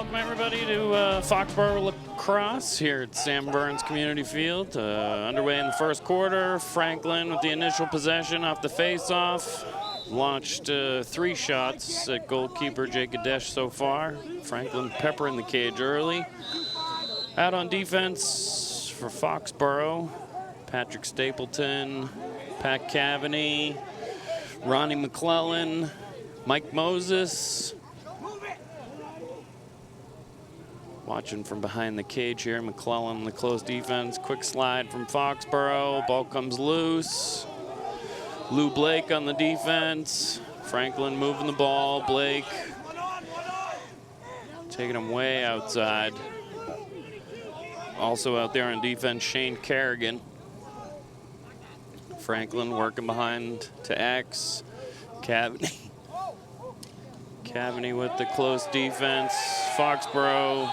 Welcome everybody to Foxborough Lacrosse here at Sam Burns Community Field. Underway in the first quarter. Franklin with the initial possession off the face-off. Launched 3 shots at goalkeeper Jake Adesh so far. Franklin peppering the cage early. Out on defense for Foxborough, Patrick Stapleton, Pat Cavaney, Ronnie McClellan, Mike Moses. Watching from behind the cage here, McClellan in the close defense. Quick slide from Foxborough. Ball comes loose. Lou Blake on the defense. Franklin moving the ball. Blake taking him way outside. Also out there on defense, Shane Kerrigan. Franklin working behind to X. Cavaney with the close defense. Foxborough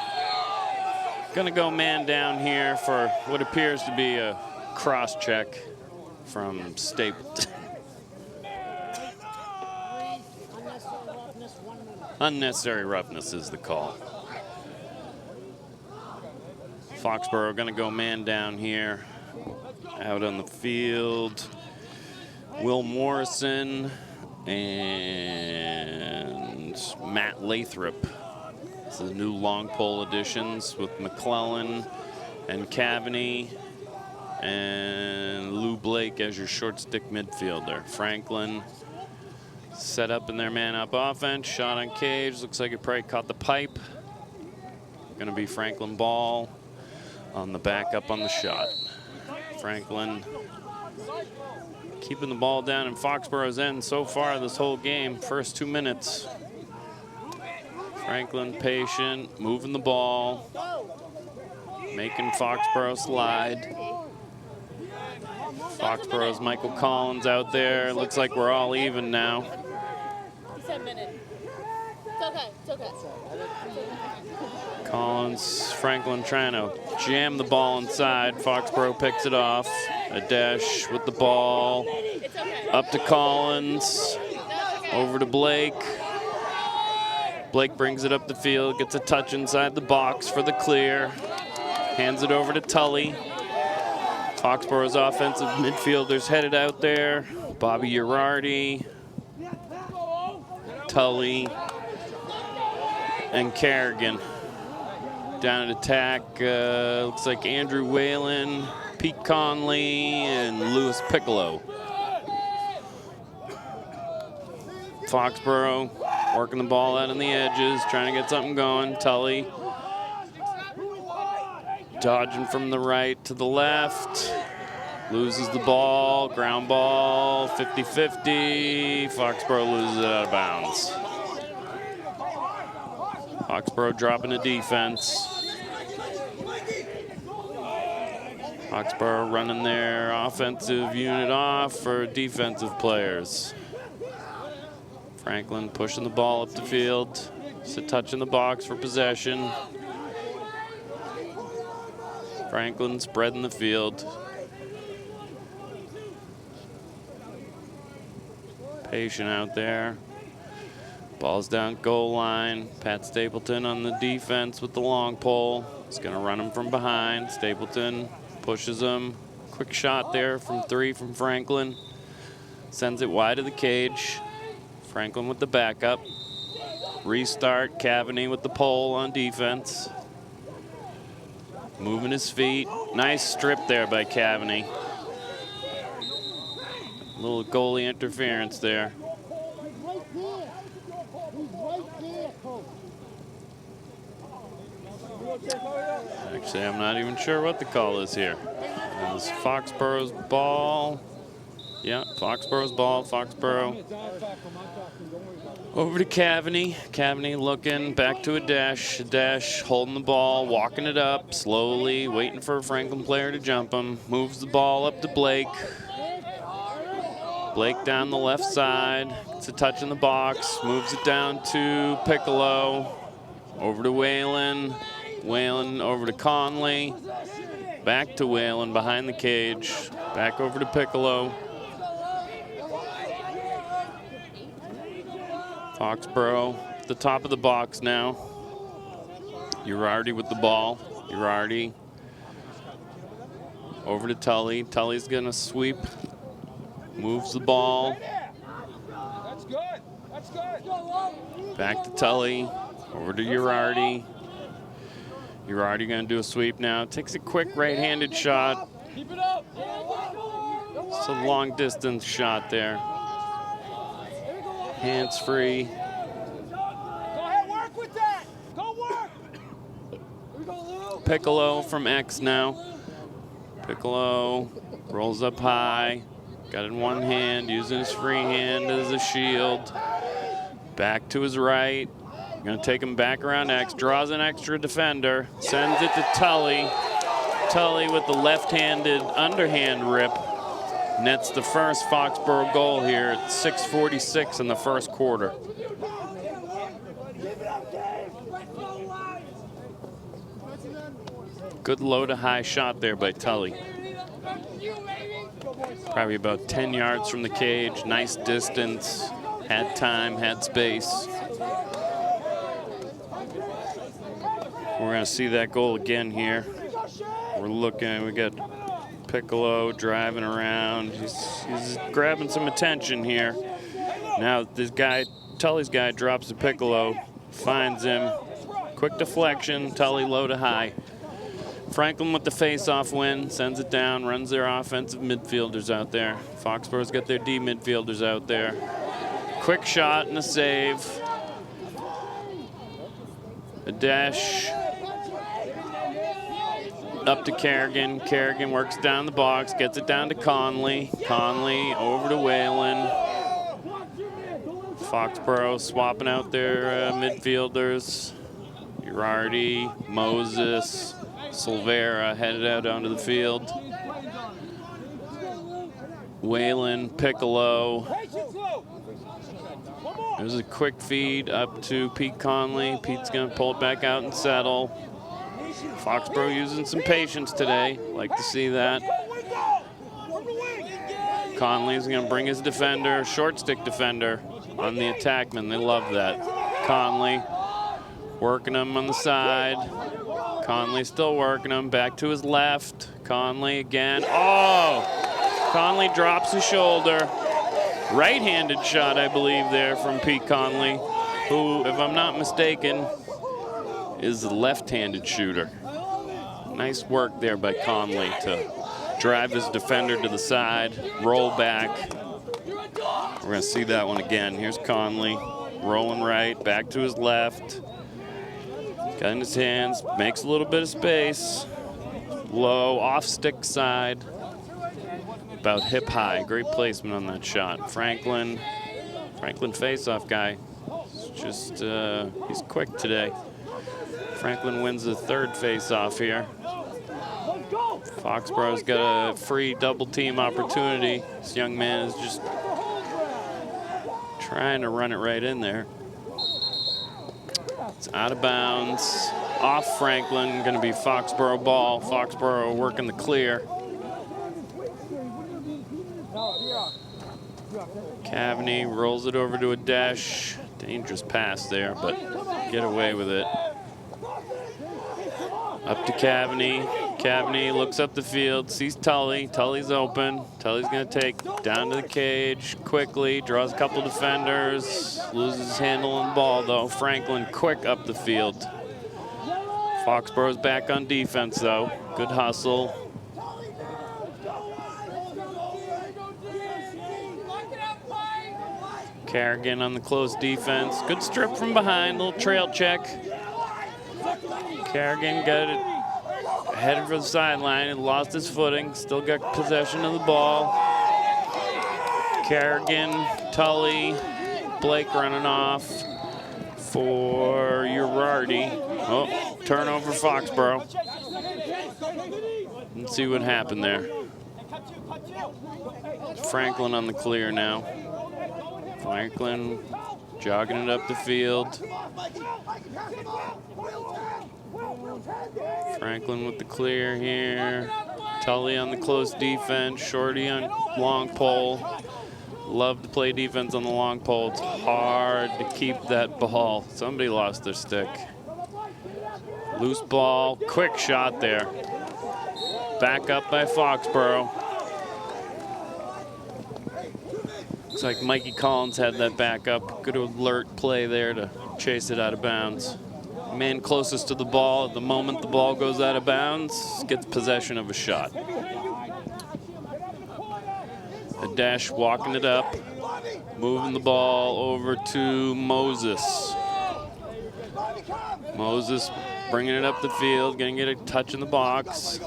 gonna go man down here for what appears to be a cross check from Stapleton. Unnecessary roughness is the call. Foxborough gonna go man down here. Out on the field, Will Morrison and Matt Lathrop. This is the new long pole additions with McClellan and Cavaney and Lou Blake as your short stick midfielder. Franklin set up in their man-up offense. Shot on cage. Looks like it probably caught the pipe. Gonna be Franklin ball on the back up on the shot. Franklin keeping the ball down in Foxborough's end so far this whole game. First 2 minutes. Franklin patient, moving the ball, making Foxborough slide. Foxborough's Michael Collins out there. Looks like we're all even now. 10 minutes. It's okay. It's okay. Collins, Franklin trying to jam the ball inside. Foxborough picks it off. Adesh with the ball. Up to Collins. Over to Blake. Blake brings it up the field, gets a touch inside the box for the clear. Hands it over to Tully. Foxborough's offensive midfielders headed out there. Bobby Urardi, Tully, and Kerrigan. Down at attack, looks like Andrew Whalen, Pete Conley, and Louis Piccolo. Foxborough working the ball out on the edges, trying to get something going. Tully dodging from the right to the left. Loses the ball, ground ball, 50-50. Foxborough loses it out of bounds. Foxborough dropping the defense. Foxborough running their offensive unit off for defensive players. Franklin pushing the ball up the field. Just a touch in the box for possession. Franklin spreading the field. Patient out there. Ball's down goal line. Pat Stapleton on the defense with the long pole. He's gonna run him from behind. Stapleton pushes him. Quick shot there from 3 from Franklin. Sends it wide of the cage. Franklin with the backup. Restart, Cavaney with the pole on defense. Moving his feet. Nice strip there by Cavaney. Little goalie interference there. Actually, I'm not even sure what the call is here. It's Foxborough's ball. Yeah, Foxborough's ball, Foxborough. Over to Cavaney. Cavaney looking back to Adesh. Adesh holding the ball, walking it up slowly, waiting for a Franklin player to jump him. Moves the ball up to Blake. Blake down the left side. Gets a touch in the box. Moves it down to Piccolo. Over to Whalen. Whalen over to Conley. Back to Whalen behind the cage. Back over to Piccolo. Foxborough, the top of the box now. Girardi with the ball. Girardi over to Tully. Tully's gonna sweep. Moves the ball. That's good. That's good. Back to Tully. Over to Girardi. Girardi gonna do a sweep now. Takes a quick right-handed shot. Keep it up. It's a long distance shot there. Hands free. Go ahead, work with that. Go work. Piccolo from X now. Piccolo rolls up high. Got it in one hand, using his free hand as a shield. Back to his right. Gonna take him back around X. Draws an extra defender. Sends it to Tully. Tully with the left-handed underhand rip. Nets the first Foxborough goal here at 6:46 in the first quarter. Good low to high shot there by Tully. Probably about 10 yards from the cage. Nice distance. Had time, had space. We're going to see that goal again here. We're looking, we got Piccolo driving around. He's grabbing some attention here. Now this guy, Tully's guy, drops the Piccolo, finds him. Quick deflection, Tully low to high. Franklin with the face-off win, sends it down, runs their offensive midfielders out there. Foxborough's got their D midfielders out there. Quick shot and a save. A dash. Up to Kerrigan. Kerrigan works down the box, gets it down to Conley. Conley over to Whalen. Foxborough swapping out their midfielders. Girardi, Moses, Silvera headed out onto the field. Whalen, Piccolo. There's a quick feed up to Pete Conley. Pete's gonna pull it back out and settle. Foxborough using some patience today. Like to see that. Conley's gonna bring his defender, short stick defender, on the attackman. They love that. Conley working him on the side. Conley still working him. Back to his left. Conley again. Oh! Conley drops his shoulder. Right-handed shot, I believe, there from Pete Conley, who, if I'm not mistaken, is the left-handed shooter. Nice work there by Conley to drive his defender to the side, roll back. We're going to see that one again. Here's Conley rolling right, back to his left. Got in his hands, makes a little bit of space. Low, off stick side. About hip high. Great placement on that shot. Franklin face-off guy. It's just, he's quick today. Franklin wins the third face-off here. Foxborough's got a free double team opportunity. This young man is just trying to run it right in there. It's out of bounds. Off Franklin, gonna be Foxborough ball. Foxborough working the clear. Cavney rolls it over to a dash. Dangerous pass there, but get away with it. Up to Cavney. Cavney looks up the field, sees Tully. Tully's open. Tully's gonna take down to the cage quickly, draws a couple defenders, loses his handle on the ball though. Franklin quick up the field. Foxborough's back on defense though. Good hustle. Kerrigan on the close defense. Good strip from behind, little trail check. Kerrigan got it headed for the sideline and lost his footing. Still got possession of the ball. Kerrigan, Tully, Blake running off for Girardi. Oh, turnover Foxborough. Let's see what happened there. Franklin on the clear now. Franklin jogging it up the field. Franklin with the clear here. Tully on the close defense. Shorty on long pole. Love to play defense on the long pole. It's hard to keep that ball. Somebody lost their stick. Loose ball, quick shot there. Back up by Foxborough. Looks like Mikey Collins had that back up. Good alert play there to chase it out of bounds. Man closest to the ball at the moment the ball goes out of bounds gets possession of a shot. Dash walking it up, moving the ball over to Moses. Moses bringing it up the field, gonna get a touch in the box.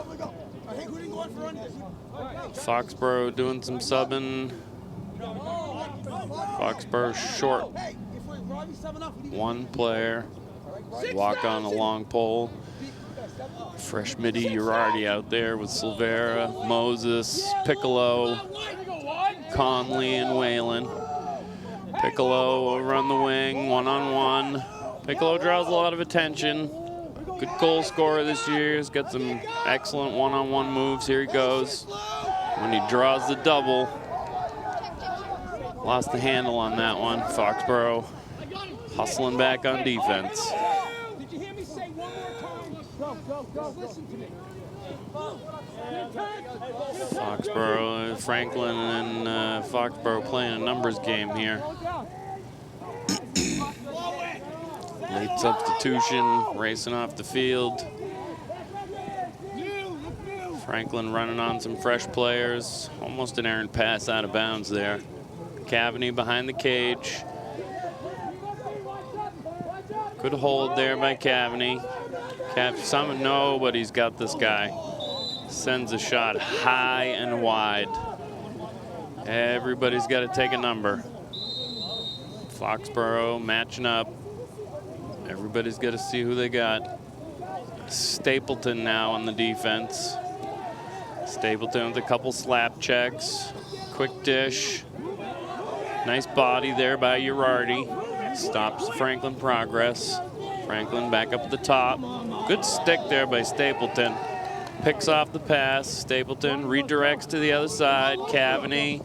Foxborough doing some subbing. Foxborough short. One player. Walk on a long pole. Fresh midi Girardi out there with Silvera, Moses, Piccolo, Conley, and Whalen. Piccolo over on the wing, one-on-one. Piccolo draws a lot of attention. Good goal scorer this year. He's got some excellent one-on-one moves. Here he goes. When he draws the double. Lost the handle on that one. Foxborough hustling back on defense. Did you hear me say one more time? Go. Listen to me. Foxborough, Franklin, and Foxborough playing a numbers game here. Late substitution, racing off the field. Franklin running on some fresh players. Almost an errant pass out of bounds there. Cavani behind the cage. Good hold there by Cavani. Nobody's got this guy. Sends a shot high and wide. Everybody's got to take a number. Foxborough matching up. Everybody's got to see who they got. Stapleton now on the defense. Stapleton with a couple slap checks. Quick dish. Nice body there by Girardi. Stops Franklin progress. Franklin back up at the top. Good stick there by Stapleton. Picks off the pass. Stapleton redirects to the other side. Cavani.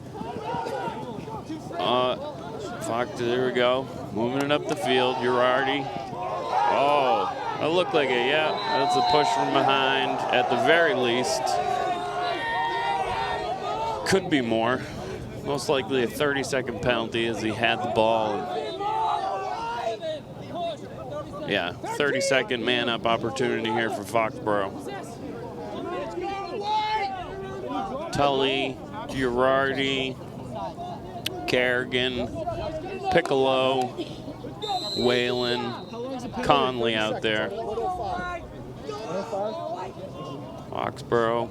There we go. Moving it up the field. Girardi. Oh, that looked like it. Yeah, that's a push from behind at the very least. Could be more. Most likely a 30-second penalty as he had the ball. Yeah, 30-second man-up opportunity here for Foxborough. Tully, Girardi, Kerrigan, Piccolo, Whalen, Conley out there. Foxborough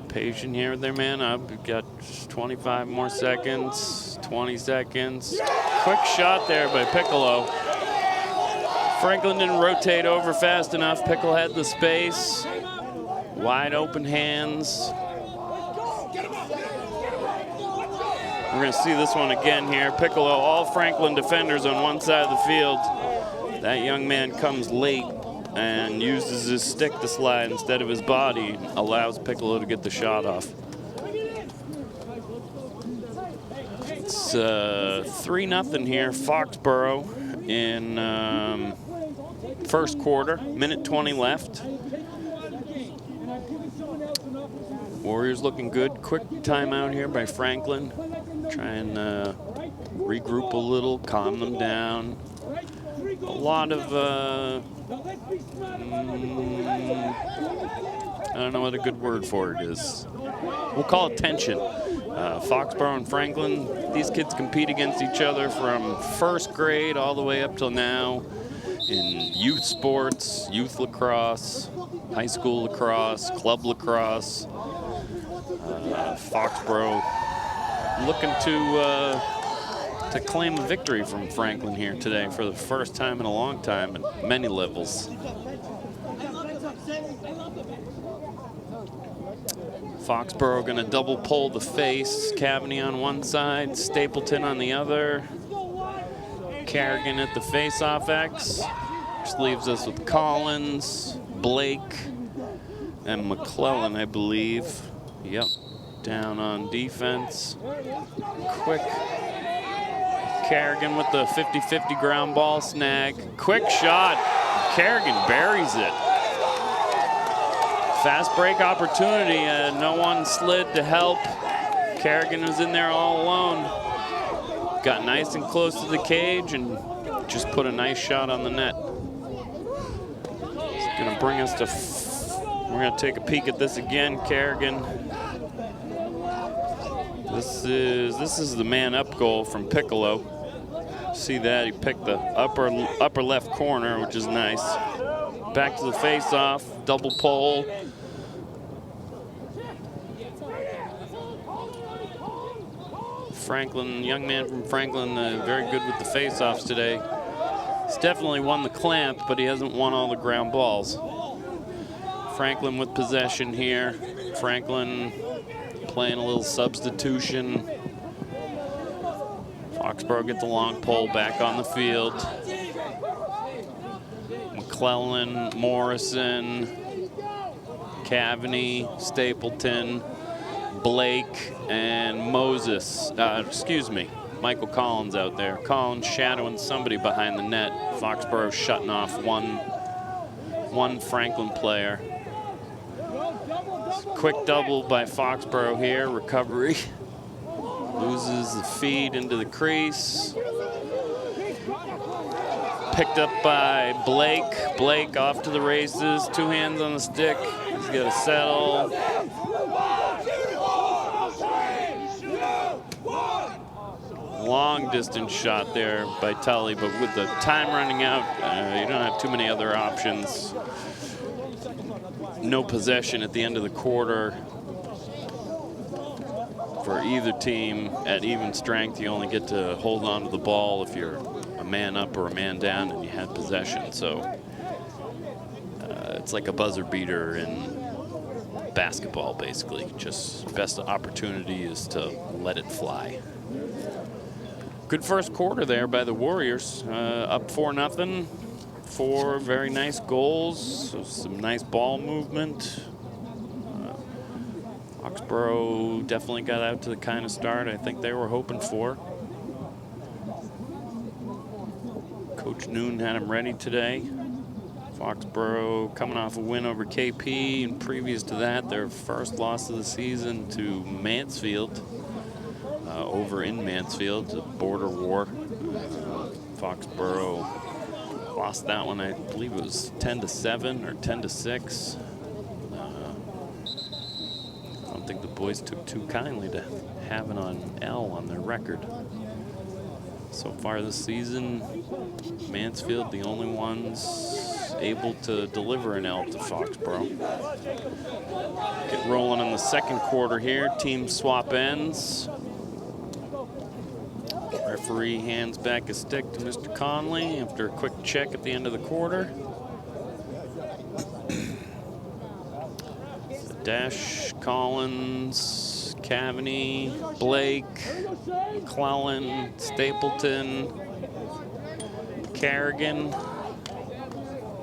patient here with their man up. We've got 25 more seconds, 20 seconds. Quick shot there by Piccolo. Franklin didn't rotate over fast enough. Piccolo had the space. Wide open hands. We're going to see this one again here. Piccolo, all Franklin defenders on one side of the field. That young man comes late and uses his stick to slide instead of his body. Allows Piccolo to get the shot off. It's 3-0 here, Foxborough in first quarter. Minute 20 left. Warriors looking good. Quick timeout here by Franklin. Try and regroup a little, calm them down. A lot of, I don't know what a good word for it is. We'll call it tension. Foxborough and Franklin, these kids compete against each other from first grade all the way up till now in youth sports, youth lacrosse, high school lacrosse, club lacrosse. Foxborough looking to claim a victory from Franklin here today for the first time in a long time at many levels. Foxborough going to double pull the face. Cavani on one side, Stapleton on the other. Kerrigan at the face-off X, which leaves us with Collins, Blake, and McClellan, I believe. Yep, down on defense. Quick. Kerrigan with the 50-50 ground ball snag. Quick shot. Kerrigan buries it. Fast break opportunity. No one slid to help. Kerrigan was in there all alone. Got nice and close to the cage and just put a nice shot on the net. It's gonna bring us to, we're gonna take a peek at this again, Kerrigan. This is the man up goal from Piccolo. See that, he picked the upper left corner, which is nice. Back to the face-off, double pole. Franklin, young man from Franklin, very good with the face-offs today. He's definitely won the clamp, but he hasn't won all the ground balls. Franklin with possession here. Franklin playing a little substitution. Foxborough get the long pole back on the field. McClellan, Morrison, Cavaney, Stapleton, Blake, and Moses. Excuse me, Michael Collins out there. Collins shadowing somebody behind the net. Foxborough shutting off one Franklin player. Quick double by Foxborough here. Recovery. Loses the feed into the crease. Picked up by Blake. Blake off to the races. 2 hands on the stick. He's got to settle. Long distance shot there by Tully, but with the time running out, you don't have too many other options. No possession at the end of the quarter. For either team at even strength, you only get to hold on to the ball if you're a man up or a man down and you had possession. So it's like a buzzer beater in basketball, basically. Just best opportunity is to let it fly. Good first quarter there by the Warriors. Up 4-0. 4 very nice goals. So some nice ball movement. Foxborough definitely got out to the kind of start I think they were hoping for. Coach Noon had him ready today. Foxborough coming off a win over KP, and previous to that, their first loss of the season to Mansfield, over in Mansfield, a border war. Foxborough lost that one, I believe it was 10-7 or 10-6. I don't think the boys took too kindly to having an L on their record. So far this season, Mansfield, the only ones able to deliver an L to Foxborough. Get rolling in the second quarter here. Team swap ends. Referee hands back a stick to Mr. Conley after a quick check at the end of the quarter. Dash, Collins, Cavaney, Blake, McClellan, Stapleton, Kerrigan,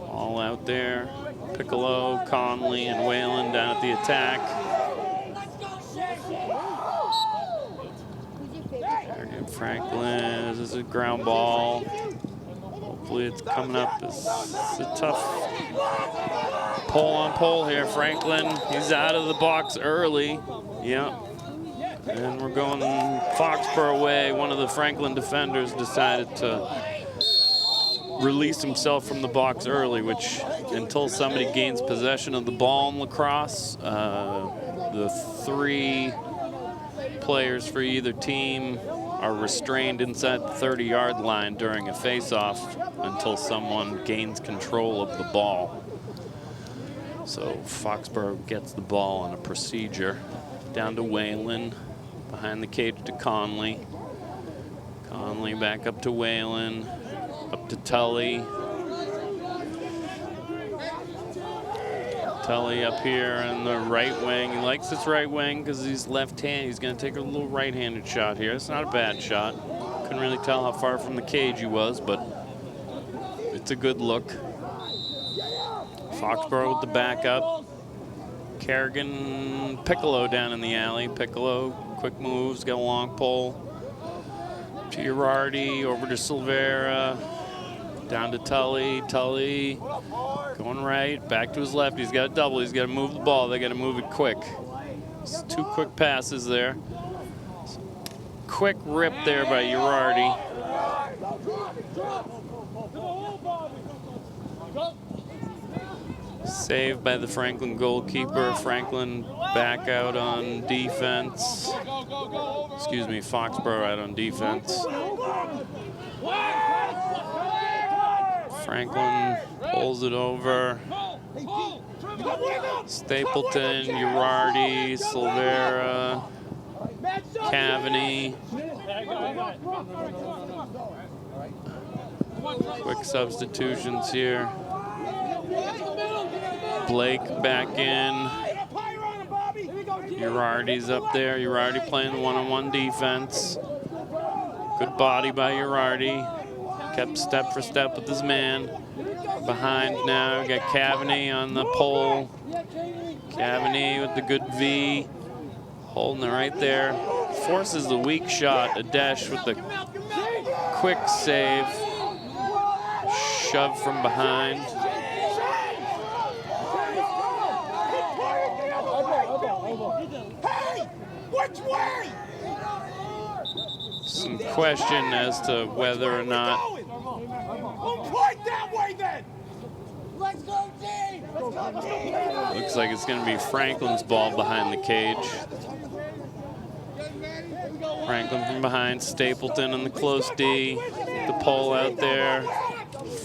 all out there. Piccolo, Conley, and Whalen down at the attack. Kerrigan, Franklin, this is a ground ball. Hopefully it's coming up. It's a tough pole on pole here. Franklin, he's out of the box early. Yep. And we're going Foxborough way. One of the Franklin defenders decided to release himself from the box early, which until somebody gains possession of the ball in lacrosse, the 3 players for either team are restrained inside the 30-yard line during a face-off until someone gains control of the ball. So Foxborough gets the ball on a procedure. Down to Whalen, behind the cage to Conley. Conley back up to Whalen, up to Tully. Tully up here on the right wing. He likes his right wing because he's left-handed. He's going to take a little right-handed shot here. It's not a bad shot. Couldn't really tell how far from the cage he was, but it's a good look. Foxborough with the backup. Kerrigan, Piccolo down in the alley. Piccolo, quick moves, got a long pole. To Girardi, over to Silvera. Down to Tully. Tully Going right, back to his left. He's got a double. He's got to move the ball. They got to move it quick. It's 2 quick passes there. Quick rip there by Girardi. Saved by the Franklin goalkeeper. Franklin back out on defense. Excuse me, Foxborough out on defense. Franklin pulls it over. Stapleton, Girardi, Silvera, Cavani. Quick substitutions here. Blake back in. Girardi's up there. Girardi playing one-on-one defense. Good body by Girardi. Kept step for step with his man. Behind now, got Cavani on the pole. Cavani with the good V. Holding it right there. Forces the weak shot. Adesh with the quick save. Shove from behind. Some question as to whether or not looks like it's going to be Franklin's ball behind the cage. Franklin from behind, Stapleton in the close D. The pole out there.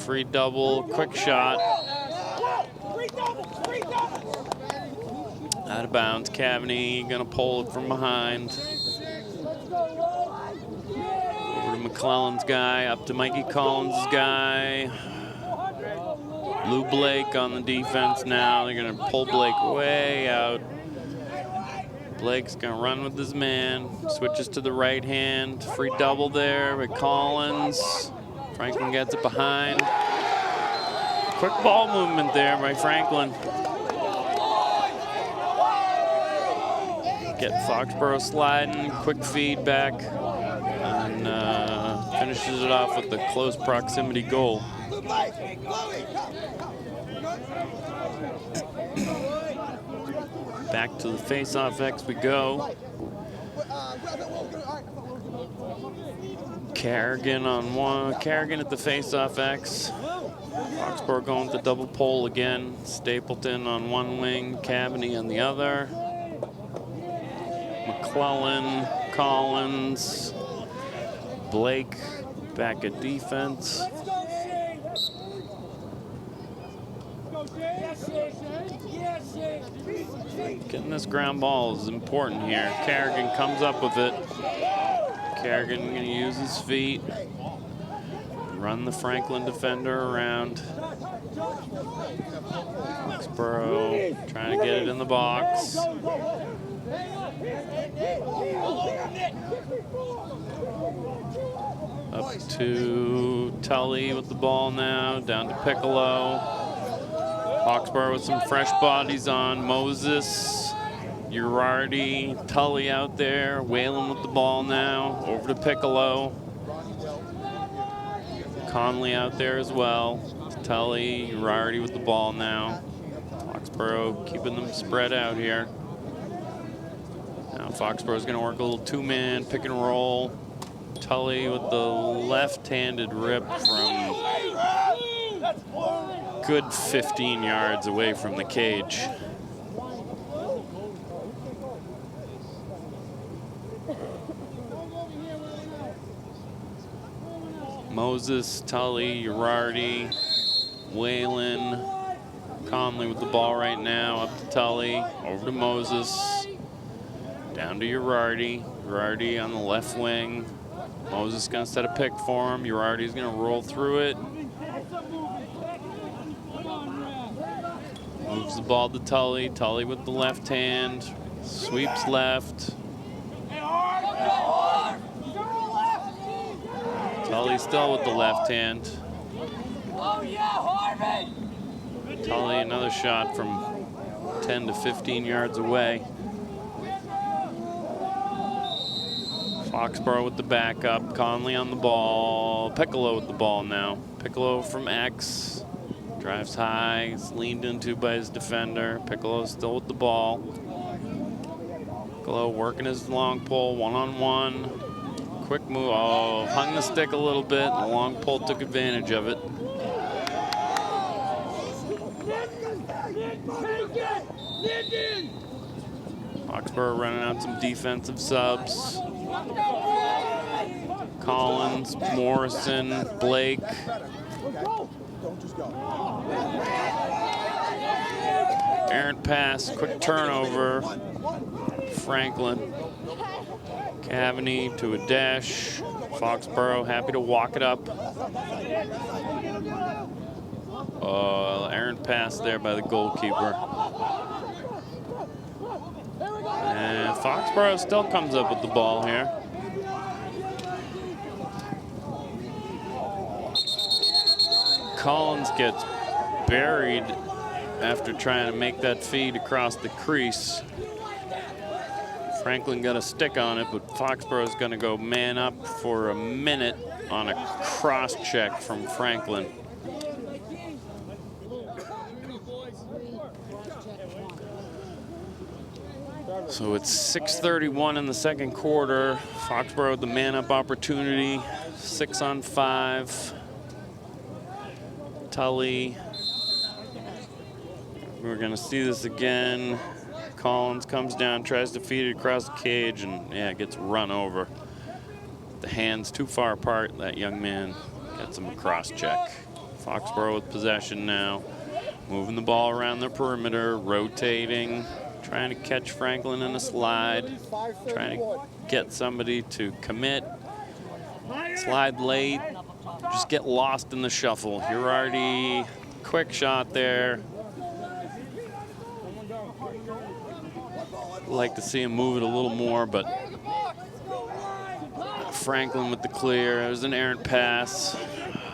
Free double, quick shot. Out of bounds, Cavani gonna pull it from behind. Over to McClellan's guy, up to Mikey Collins' guy. Lou Blake on the defense now. They're gonna pull Blake way out. Blake's gonna run with his man. Switches to the right hand. Free double there with Collins. Franklin gets it behind. Quick ball movement there by Franklin. Get Foxborough sliding, quick feedback, and finishes it off with the close proximity goal. Back to the face-off X we go. Kerrigan on one. Kerrigan at the face-off X. Foxborough going with the double pole again. Stapleton on one wing, Cavani on the other. McClellan, Collins, Blake back at defense. Getting this ground ball is important here. Kerrigan comes up with it. Kerrigan gonna use his feet. Run the Franklin defender around. Foxborough trying to get it in the box. Up to Tully with the ball now, down to Piccolo. Foxborough with some fresh bodies on. Moses, Girardi, Tully out there. Whalen with the ball now, over to Piccolo. Conley out there as well. Tully, Girardi with the ball now. Foxborough keeping them spread out here. Now Foxborough's gonna work a little two-man pick and roll. Tully with the left-handed rip from good 15 yards away from the cage. Moses, Tully, Girardi, Whalen, Conley with the ball right now. Up to Tully, over to Moses, down to Girardi. Girardi on the left wing. Moses gonna set a pick for him. Girardi's gonna roll through it. Moves the ball to Tully. Tully with the left hand. Sweeps left. Tully still with the left hand. Tully another shot from 10 to 15 yards away. Foxborough with the backup. Conley on the ball. Piccolo with the ball now. Piccolo from X. Drives high, is leaned into by his defender. Piccolo still with the ball. Piccolo working his long pole, one-on-one. Quick move, oh, hung the stick a little bit. The long pole took advantage of it. Foxborough running out some defensive subs. Collins, Morrison, Blake. Errant pass, quick turnover. Franklin. Cavaney to a dash. Foxborough happy to walk it up. Errant pass there by the goalkeeper. And Foxborough still comes up with the ball here. Collins gets buried after trying to make that feed across the crease. Franklin got a stick on it, but Foxborough is going to go man up for a minute on a cross check from Franklin. So it's 6:31 in the second quarter. Foxborough the man-up opportunity, 6-on-5. Tully. We're gonna see this again. Collins comes down, tries to feed it across the cage, and yeah, gets run over. The hands too far apart. That young man gets him a cross check. Foxborough with possession now. Moving the ball around the perimeter, rotating. Trying to catch Franklin in a slide, trying to get somebody to commit. Slide late, just get lost in the shuffle. Girardi, quick shot there. Like to see him move it a little more, but Franklin with the clear. It was an errant pass.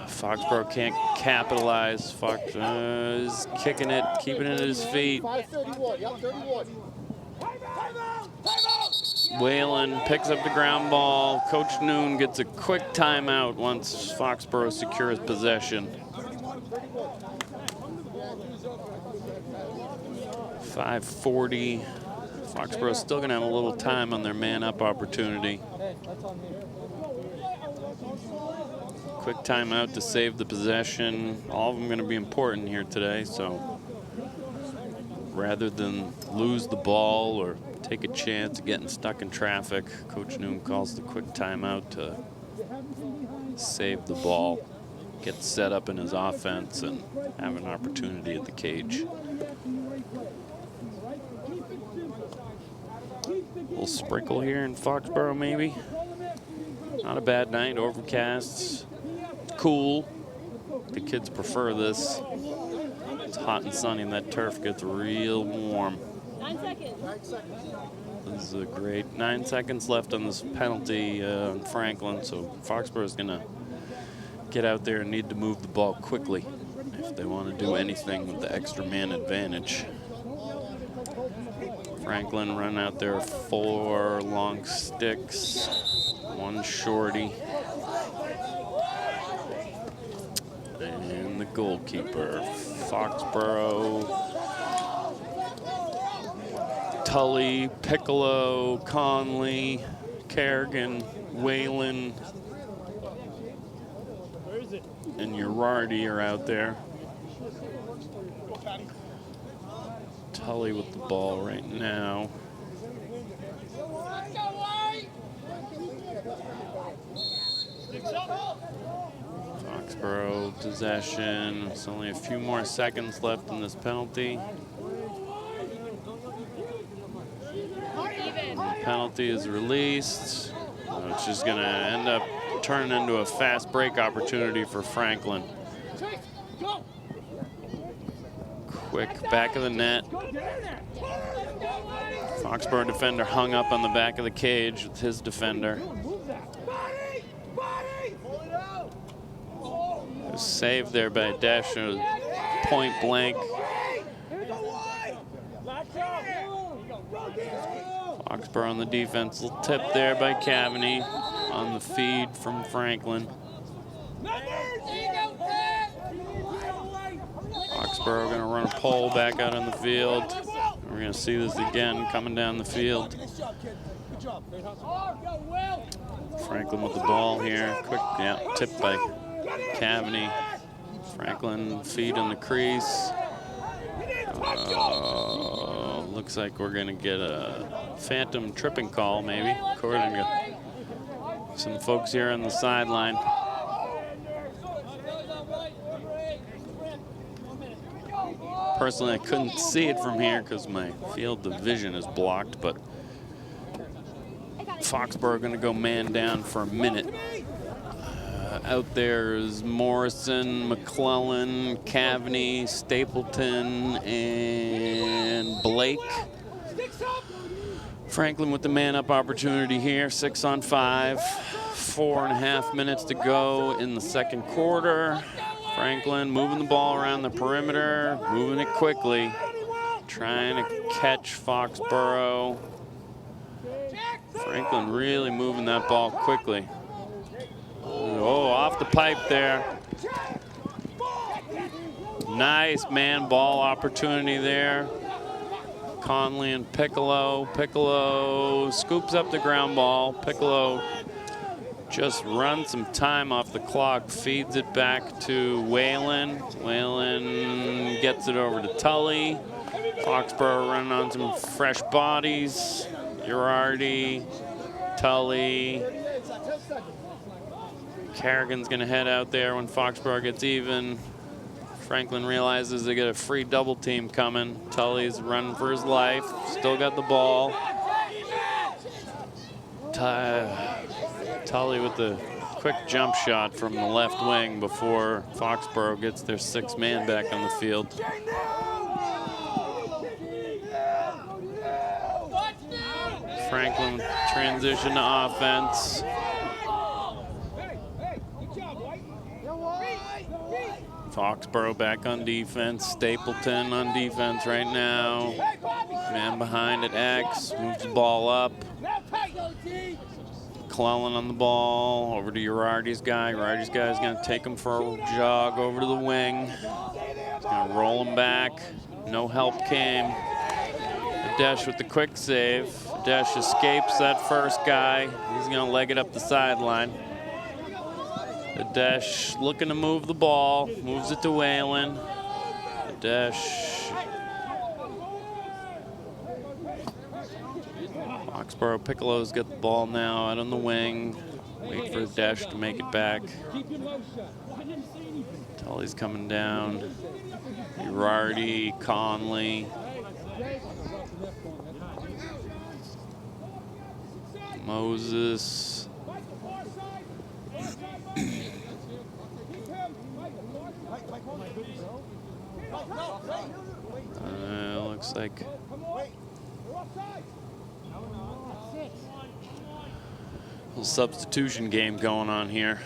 Foxborough can't capitalize. Fox is kicking it, keeping it at his feet. Whalen picks up the ground ball. Coach Noon gets a quick timeout once Foxborough secures possession. 5:40. Foxborough's still going to have a little time on their man-up opportunity. Quick timeout to save the possession. All of them going to be important here today, so rather than lose the ball or take a chance of getting stuck in traffic, Coach Noon calls the quick timeout to save the ball, get set up in his offense, and have an opportunity at the cage. A little sprinkle here in Foxborough, maybe. Not a bad night, overcasts. Cool. The kids prefer this. It's hot and sunny and that turf gets real warm. 9 seconds. This is a great 9 seconds left on this penalty on Franklin, so Foxborough is gonna get out there and need to move the ball quickly if they want to do anything with the extra man advantage. Franklin run out there 4 long sticks, 1 shorty. And the goalkeeper, Foxborough, Tully, Piccolo, Conley, Kerrigan, Whalen, and Girardi are out there. Tully with the ball right now. Foxborough possession. There's only a few more seconds left in this penalty. The penalty is released. It's just going to end up turning into a fast break opportunity for Franklin. Quick back of the net. Foxborough defender hung up on the back of the cage with his defender. It was saved there by Dash, point blank. Foxborough on the defense, little tip there by Cavaney on the feed from Franklin. Foxborough gonna run a pole back out on the field. We're gonna see this again coming down the field. Franklin with the ball here. Quick, yeah, tip by Cavney. Franklin feet in the crease. Looks like we're gonna get a phantom tripping call, maybe, according to some folks here on the sideline. Personally, I couldn't see it from here because my field of vision is blocked, but Foxborough going to go man down for a minute. Out there is Morrison, McClellan, Cavney, Stapleton, and Blake. Franklin with the man-up opportunity here, 6 on 5. 4.5 minutes to go in the second quarter. Franklin moving the ball around the perimeter, moving it quickly, trying to catch Foxborough. Franklin really moving that ball quickly. Oh, off the pipe there. Nice man ball opportunity there. Conley and Piccolo. Piccolo scoops up the ground ball. Piccolo just runs some time off the clock, feeds it back to Whalen. Whalen gets it over to Tully. Foxborough running on some fresh bodies. Girardi, Tully. Kerrigan's gonna head out there when Foxborough gets even. Franklin realizes they get a free double team coming. Tully's running for his life, still got the ball. Tully with the quick jump shot from the left wing before Foxborough gets their 6th man back on the field. Franklin transition to offense. Foxborough back on defense. Stapleton on defense right now. Man behind at X, moves the ball up. McClellan on the ball, over to Girardi's guy. Girardi's guy is going to take him for a jog over to the wing. He's going to roll him back. No help came. Adesh with the quick save. Adesh escapes that first guy. He's going to leg it up the sideline. Adesh looking to move the ball, moves it to Whalen. Adesh. Foxborough Piccolo's got the ball now out on the wing. Wait for Adesh to make it back. Tully's coming down. Girardi, Conley. Moses. Looks like a little substitution game going on here.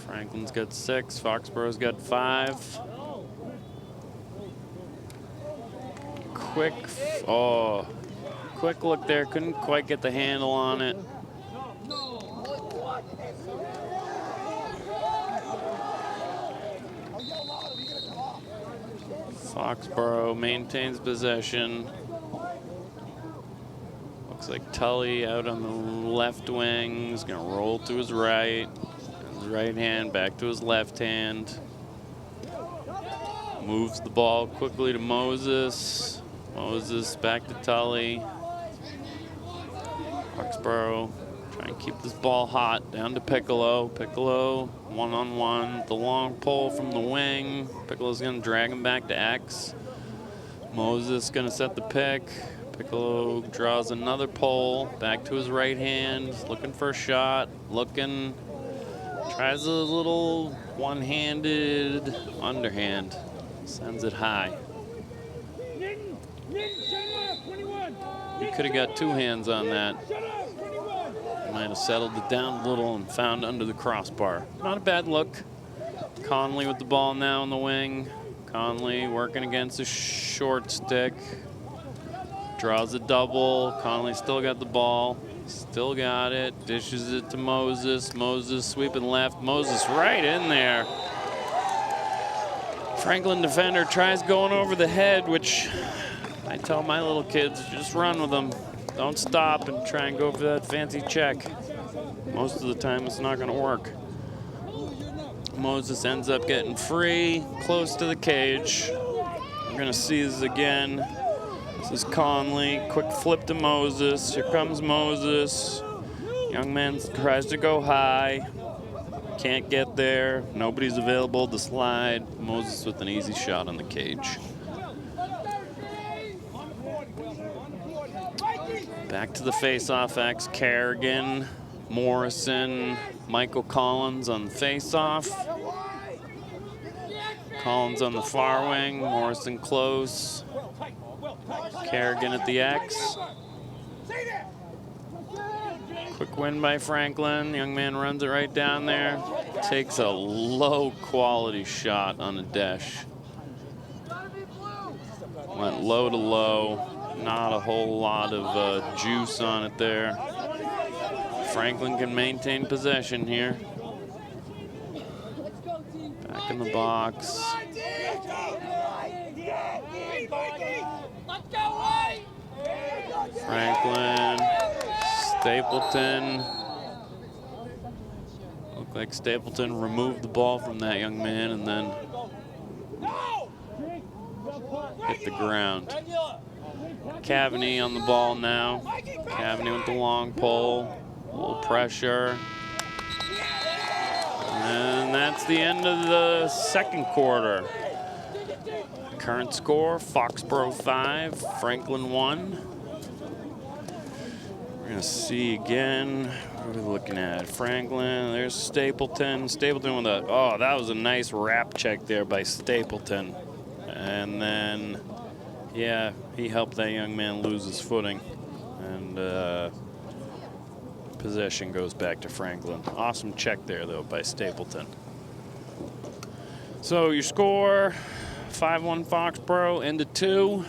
Franklin's got 6, Foxborough's got 5. Quick look there, couldn't quite get the handle on it. Foxborough maintains possession. Looks like Tully out on the left wing. He's gonna roll to his right. His right hand back to his left hand. Moves the ball quickly to Moses. Moses back to Tully. Foxborough trying to keep this ball hot. Down to Piccolo. Piccolo one-on-one. The long pull from the wing. Piccolo's gonna drag him back to X. Moses gonna set the pick. Piccolo draws another pull. Back to his right hand. Looking for a shot. Looking. Tries a little one-handed underhand. Sends it high. He could have got 2 hands on that. Might have settled it down a little and found under the crossbar. Not a bad look. Conley with the ball now on the wing. Conley working against a short stick. Draws a double. Conley still got the ball. Still got it. Dishes it to Moses. Moses sweeping left. Moses right in there. Franklin defender tries going over the head, which I tell my little kids, just run with them. Don't stop and try and go for that fancy check. Most of the time it's not gonna work. Moses ends up getting free, close to the cage. We're gonna see this again. This is Conley, quick flip to Moses. Here comes Moses. Young man tries to go high. Can't get there. Nobody's available to slide. Moses with an easy shot on the cage. Back to the face-off X. Kerrigan, Morrison, Michael Collins on the face-off. Collins on the far wing, Morrison close. Kerrigan at the X. Quick win by Franklin. Young man runs it right down there. Takes a low quality shot on a dash. Went low to low. Not a whole lot of juice on it there. Franklin can maintain possession here. Back in the box. Franklin, Stapleton. Looked like Stapleton removed the ball from that young man and then hit the ground. Cavaney on the ball now. Cavaney with the long pole. A little pressure. And that's the end of the second quarter. Current score, Foxborough 5, Franklin 1. We're gonna see again, what are we looking at? Franklin, there's Stapleton. Stapleton with a, oh, that was a nice wrap check there by Stapleton. And then, yeah, he helped that young man lose his footing. And possession goes back to Franklin. Awesome check there, though, by Stapleton. So your score, 5-1 Foxborough, end of 2.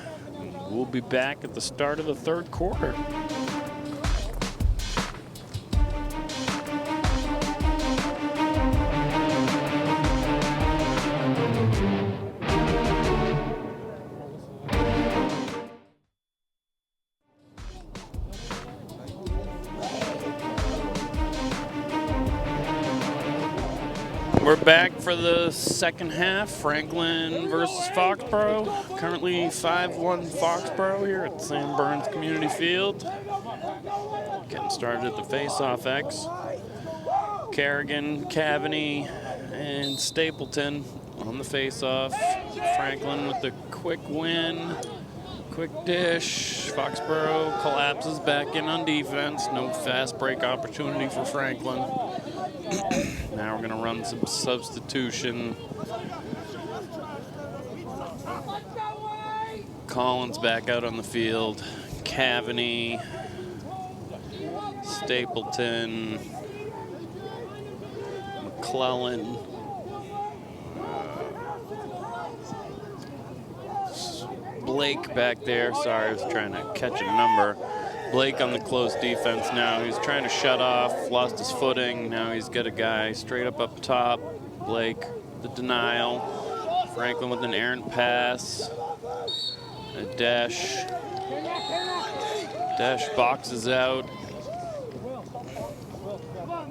We'll be back at the start of the third quarter. We're back for the second half. Franklin versus Foxborough. Currently 5-1 Foxborough here at Sam Burns Community Field. Getting started at the face-off X. Kerrigan, Cavaney, and Stapleton on the face-off. Franklin with the quick win. Quick dish. Foxborough collapses back in on defense. No fast break opportunity for Franklin. Now we're going to run some substitution. Collins back out on the field. Cavaney, Stapleton, McClellan, Blake back there. Sorry, I was trying to catch a number. Blake on the close defense now. He's trying to shut off, lost his footing. Now he's got a guy straight up top. Blake, the denial. Franklin with an errant pass. A dash. Dash boxes out.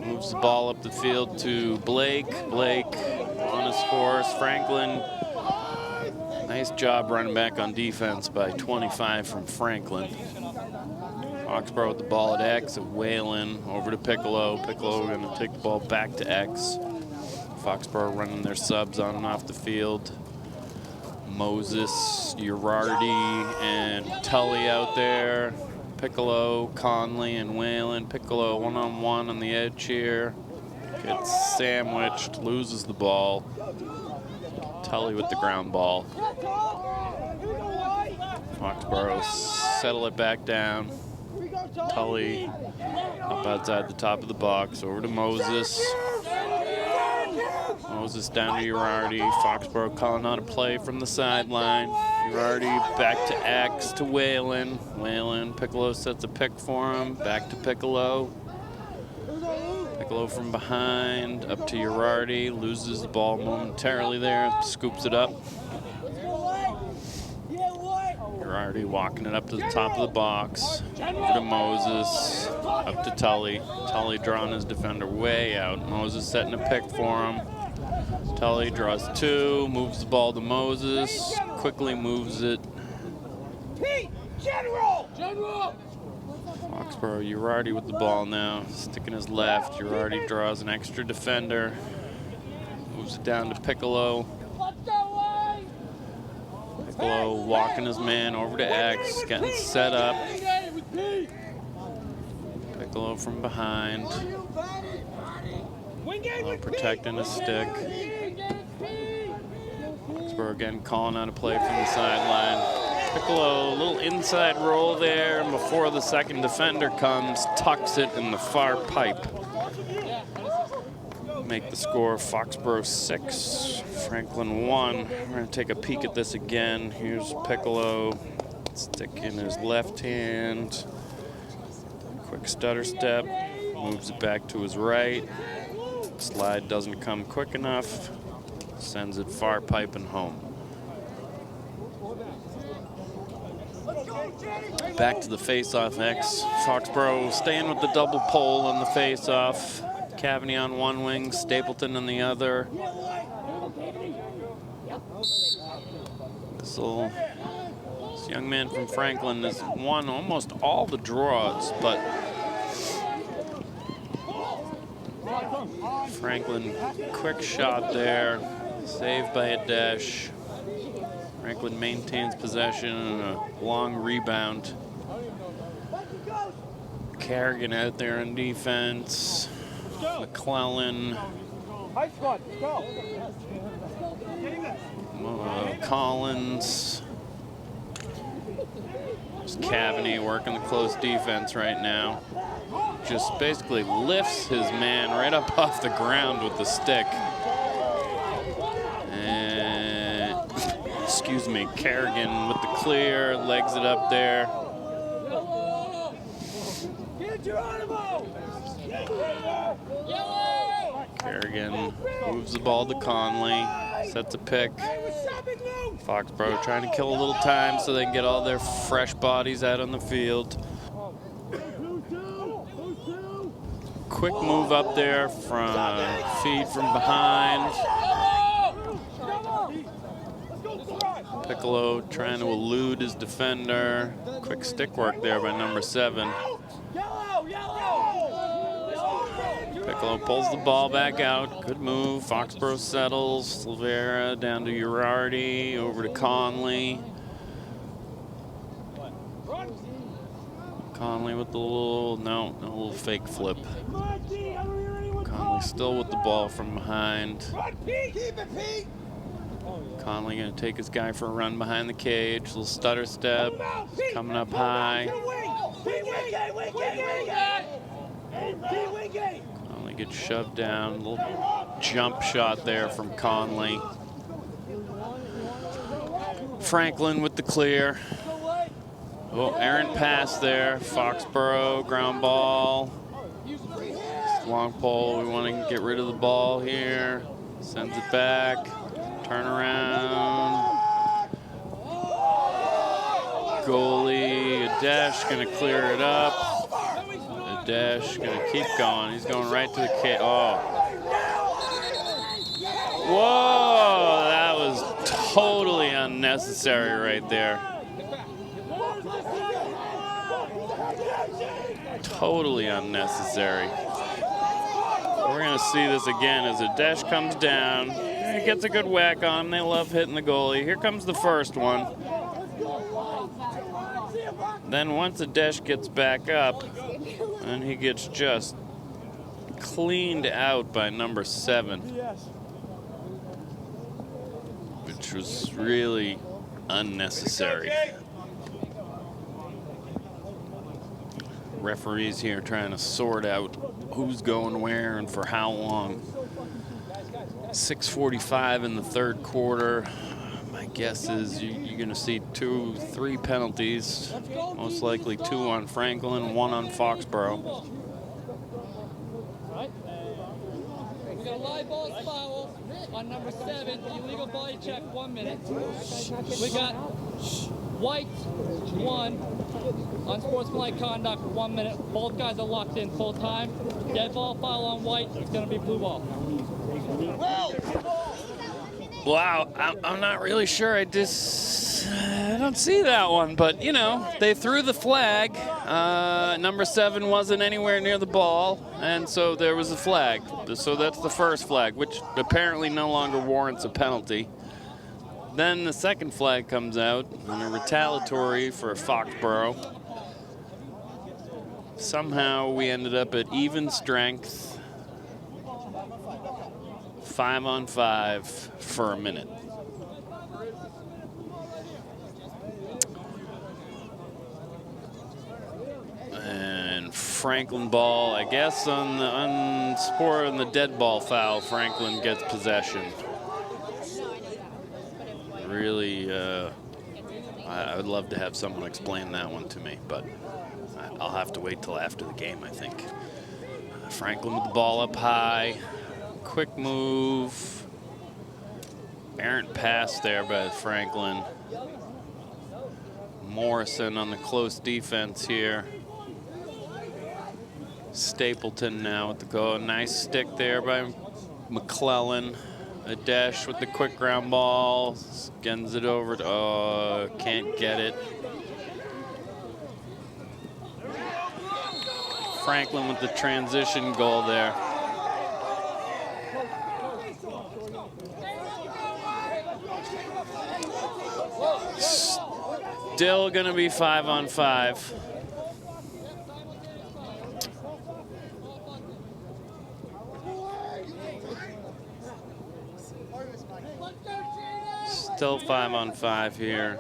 Moves the ball up the field to Blake. Blake on his horse. Franklin. Nice job running back on defense by 25 from Franklin. Foxborough with the ball at X, at Whalen, over to Piccolo. Piccolo going to take the ball back to X. Foxborough running their subs on and off the field. Moses, Girardi, and Tully out there. Piccolo, Conley, and Whalen. Piccolo one-on-one on the edge here. Gets sandwiched, loses the ball. Tully with the ground ball. Foxborough settle it back down. Tully up outside the top of the box, over to Moses. Moses down to Girardi. Foxborough calling out a play from the sideline. Girardi back to X to Whalen. Whalen, Piccolo sets a pick for him. Back to Piccolo. Piccolo from behind, up to Girardi, loses the ball momentarily there, scoops it up. Girardi walking it up to the top of the box, over to Moses, up to Tully. Tully drawing his defender way out. Moses setting a pick for him. Tully draws two, moves the ball to Moses, quickly moves it. Foxborough, Girardi with the ball now, sticking his left. Girardi draws an extra defender, moves it down to Piccolo. Piccolo walking his man over to X, getting set up. Piccolo from behind. Piccolo protecting his stick. Foxborough again calling out a play from the sideline. Piccolo, a little inside roll there, and before the second defender comes, tucks it in the far pipe. Make the score Foxborough 6, Franklin 1. We're going to take a peek at this again. Here's Piccolo, stick in his left hand. Quick stutter step, moves it back to his right. Slide doesn't come quick enough, sends it far pipe and home. Back to the face-off X. Foxborough staying with the double pole on the face-off. Cavaney on one wing, Stapleton on the other. This young man from Franklin has won almost all the draws, but Franklin, quick shot there, saved by a dash. Franklin maintains possession and a long rebound. Kerrigan out there on defense. McClellan. Collins. Just Cavaney working the close defense right now. Just basically lifts his man right up off the ground with the stick. And, excuse me, Kerrigan with the clear, legs it up there. Kerrigan moves the ball to Conley, sets a pick. Foxborough trying to kill a little time so they can get all their fresh bodies out on the field. Quick move up there from feed from behind. Piccolo trying to elude his defender. Quick stick work there by number 7. Piccolo pulls the ball back out. Good move. Foxborough settles. Silvera down to Girardi. Over to Conley. Conley with the little fake flip. Conley still with the ball from behind. Conley gonna take his guy for a run behind the cage. Little stutter step. Coming up high. Conley gets shoved down. Little jump shot there from Conley. Franklin with the clear. Oh, errant pass there. Foxborough, ground ball. Long pole, we want to get rid of the ball here. Sends it back. Turn around. Goalie, Adesh gonna clear it up. Adesh gonna keep going. He's going right to the K. Oh. Whoa, that was totally unnecessary right there. Totally unnecessary. We're gonna see this again as Adesh comes down. He gets a good whack on him. They love hitting the goalie. Here comes the first one. Then once Adesh gets back up, and he gets just cleaned out by number 7, which was really unnecessary. Referees here trying to sort out who's going where and for how long. 6:45 in the third quarter. My guess is you're going to see 2-3 penalties. Most likely 2 on Franklin, 1 on Foxborough. got a live ball foul on number 7, illegal body check, 1 minute. We got white, 1, unsportsmanlike conduct, 1 minute. Both guys are locked in full time. Dead ball foul on white, it's gonna be blue ball. Wow, I'm not really sure. I don't see that one, but you know, they threw the flag. Number 7 wasn't anywhere near the ball, and so there was a flag. So that's the first flag, which apparently no longer warrants a penalty. Then the second flag comes out, and a retaliatory for Foxborough. Somehow we ended up at even strength. 5-on-5 for a minute. And Franklin ball, I guess on the dead ball foul, Franklin gets possession. Really, I would love to have someone explain that one to me, but I'll have to wait till after the game, I think. Franklin with the ball up high. Quick move. Errant pass there by Franklin. Morrison on the close defense here. Stapleton now with the goal. Nice stick there by McClellan. A dash with the quick ground ball. Skins it over to, can't get it. Franklin with the transition goal there. Still gonna be 5-on-5. Still 5-on-5 here.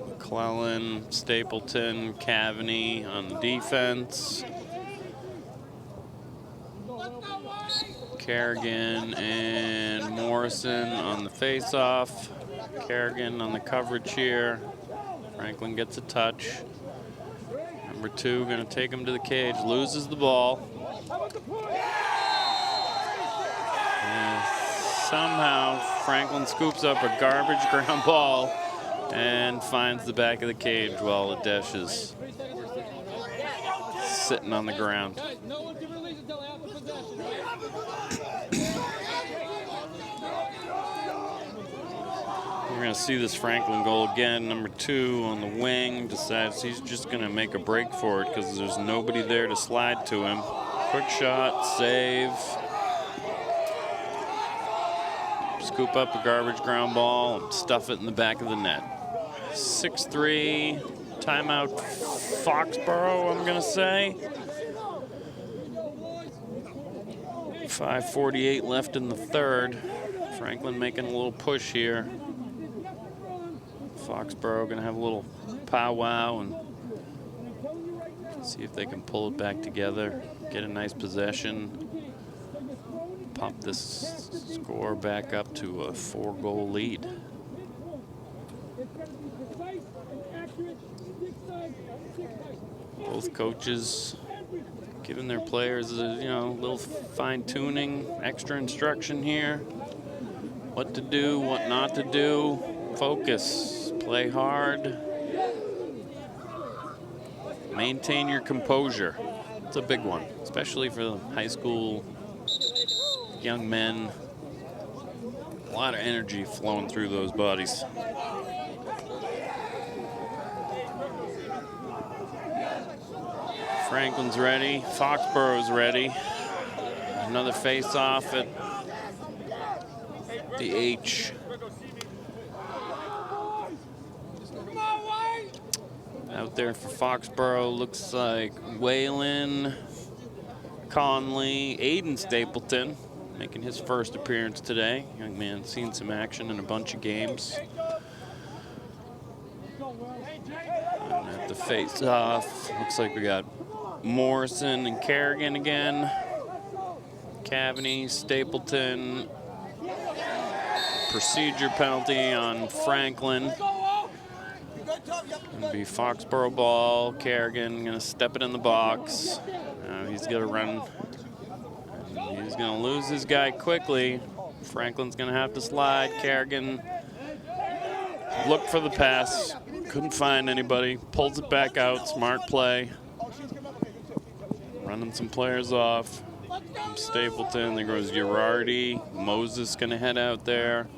McClellan, Stapleton, Cavaney on the defense. Kerrigan and Morrison on the face-off. Kerrigan on the coverage here. Franklin gets a touch. Number 2 gonna take him to the cage, loses the ball. And somehow Franklin scoops up a garbage ground ball and finds the back of the cage while Adesh is sitting on the ground. We're going to see this Franklin goal again. Number 2 on the wing decides he's just going to make a break for it because there's nobody there to slide to him. Quick shot, save. Scoop up a garbage ground ball and stuff it in the back of the net. 6-3, timeout Foxborough, I'm going to say. 5:48 left in the third. Franklin making a little push here. Foxborough gonna have a little powwow and see if they can pull it back together, get a nice possession, pop this score back up to a 4-goal lead. Both coaches giving their players a little fine-tuning, extra instruction here. What to do, what not to do. Focus, play hard. Maintain your composure. It's a big one, especially for the high school young men. A lot of energy flowing through those bodies. Franklin's ready, Foxborough's ready. Another face-off at the H. Out there for Foxborough looks like Whalen, Conley, Aiden Stapleton making his first appearance today. Young man seen some action in a bunch of games. And at the face-off, looks like we got Morrison and Kerrigan again. Cavaney, Stapleton. Procedure penalty on Franklin. Gonna be Foxborough ball. Kerrigan gonna step it in the box. He's gonna run. He's gonna lose his guy quickly. Franklin's gonna have to slide. Kerrigan looked for the pass. Couldn't find anybody. Pulls it back out. Smart play. Running some players off. From Stapleton. There goes Girardi. Moses gonna head out there.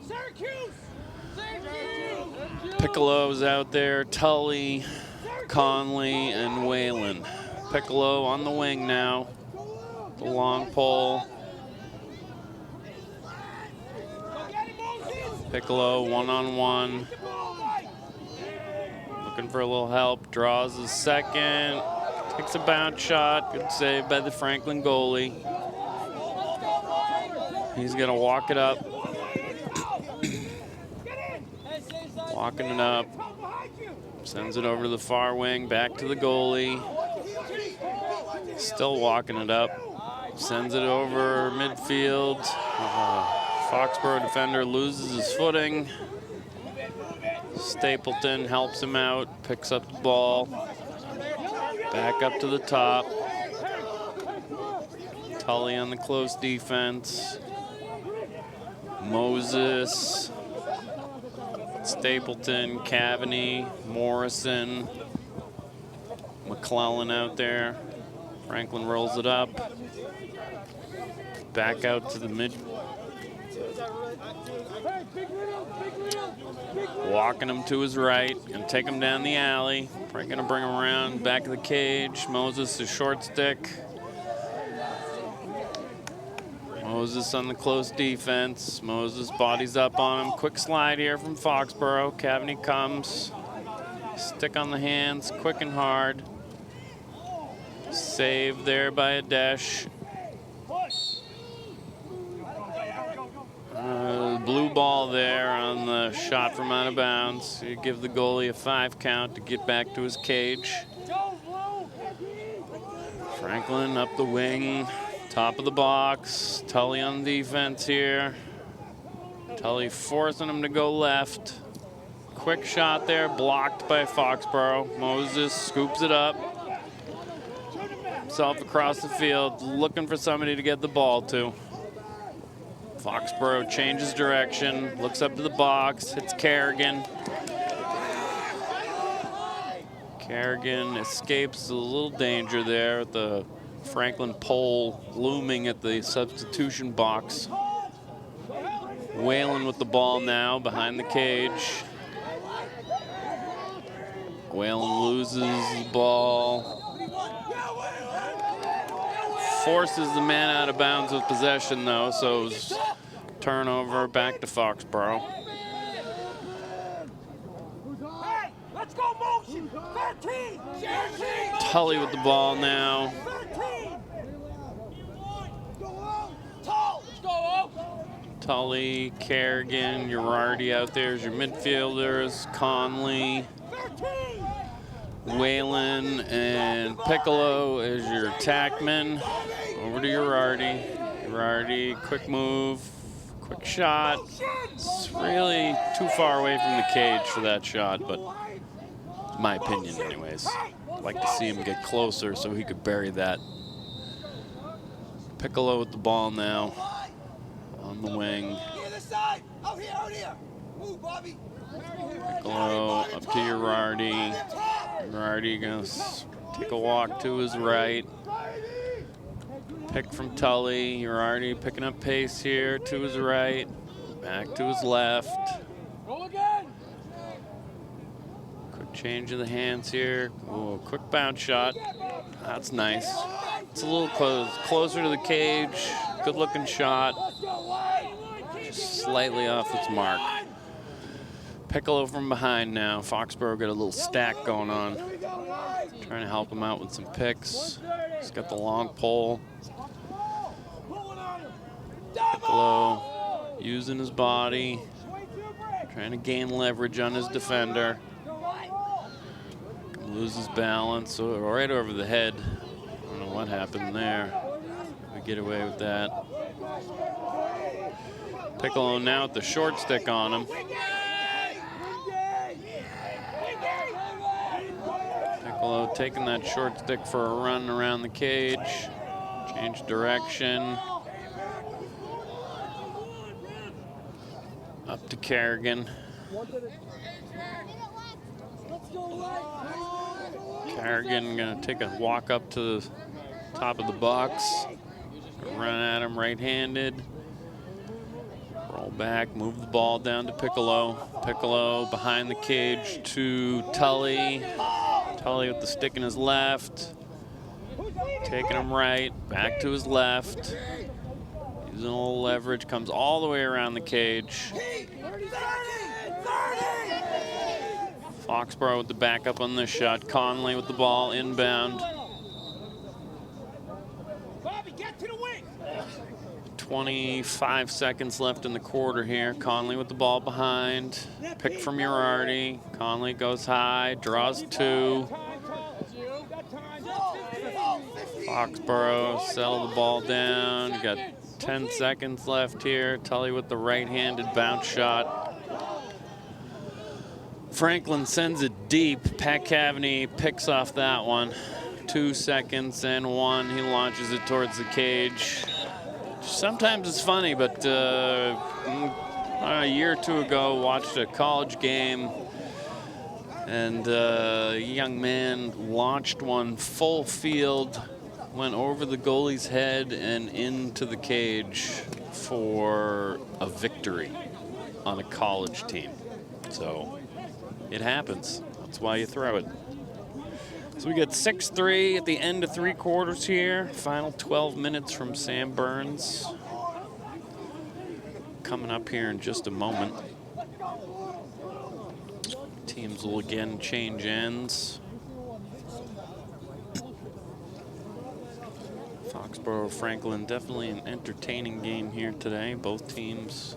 Piccolo's out there. Tully, Conley, and Whalen. Piccolo on the wing now. The long pole. Piccolo one-on-one. Looking for a little help. Draws his second. Takes a bounce shot. Good save by the Franklin goalie. He's going to walk it up. Walking it up. Sends it over to the far wing. Back to the goalie. Still walking it up. Sends it over midfield. Foxborough defender loses his footing. Stapleton helps him out. Picks up the ball. Back up to the top. Tully on the close defense. Moses, Stapleton, Cavaney, Morrison, McClellan out there. Franklin rolls it up. Back out to the mid. Walking him to his right and take him down the alley. Probably gonna bring him around back of the cage. Moses, a short stick. Moses on the close defense. Moses bodies up on him. Quick slide here from Foxborough. Cavaney comes. Stick on the hands, quick and hard. Save there by a dash. Blue ball there on the shot from out of bounds. You give the goalie a 5 count to get back to his cage. Franklin up the wing, top of the box. Tully on defense here. Tully forcing him to go left. Quick shot there, blocked by Foxborough. Moses scoops it up. Himself across the field, looking for somebody to get the ball to. Foxborough changes direction, looks up to the box, hits Kerrigan. Kerrigan escapes a little danger there with the Franklin pole looming at the substitution box. Whalen with the ball now behind the cage. Whalen loses the ball. Forces the man out of bounds with possession though, so it's turnover back to Foxborough. Hey, let's go motion. 13. Tully with the ball now. 13. Tully, Kerrigan, Girardi out there as your midfielders. Conley, Whalen, and Piccolo as your attackmen. Over to Girardi. Girardi, quick move, quick shot. It's really too far away from the cage for that shot, but my opinion anyways. I'd like to see him get closer so he could bury that. Piccolo with the ball now on the wing. Piccolo up to Girardi. Girardi gonna take a walk to his right. Pick from Tully. Girardi picking up pace here to his right. Back to his left. Quick change of the hands here. Ooh, quick bounce shot. That's nice. It's a little closer to the cage. Good looking shot. Just slightly off its mark. Piccolo from behind now. Foxborough got a little stack going on. Trying to help him out with some picks. He's got the long pole. Piccolo using his body. Trying to gain leverage on his defender. Loses balance right over the head. I don't know what happened there. We get away with that. Piccolo now with the short stick on him. Piccolo taking that short stick for a run around the cage. Change direction. Up to Kerrigan. Kerrigan gonna take a walk up to the top of the box. Run at him right-handed. Roll back, move the ball down to Piccolo. Piccolo behind the cage to Tully. Tully with the stick in his left. Taking him right, back to his left. Using a little leverage, comes all the way around the cage. Foxborough with the backup on this shot. Conley with the ball inbound. Bobby, get to the wing. 25 seconds left in the quarter here. Conley with the ball behind. Pick from Uriarty. Conley goes high, draws two. Foxborough settle the ball down. You got 10 seconds left here. Tully with the right-handed bounce shot. Franklin sends it deep. Pat Cavaney picks off that one. 2 seconds and one. He launches it towards the cage. Sometimes it's funny, but a year or two ago, watched a college game, and a young man launched one full field, went over the goalie's head and into the cage for a victory on a college team. So it happens. That's why you throw it. So we get 6-3 at the end of 3 quarters here. Final 12 minutes from Sam Burns. Coming up here in just a moment. Teams will again change ends. Foxborough, Franklin, definitely an entertaining game here today. Both teams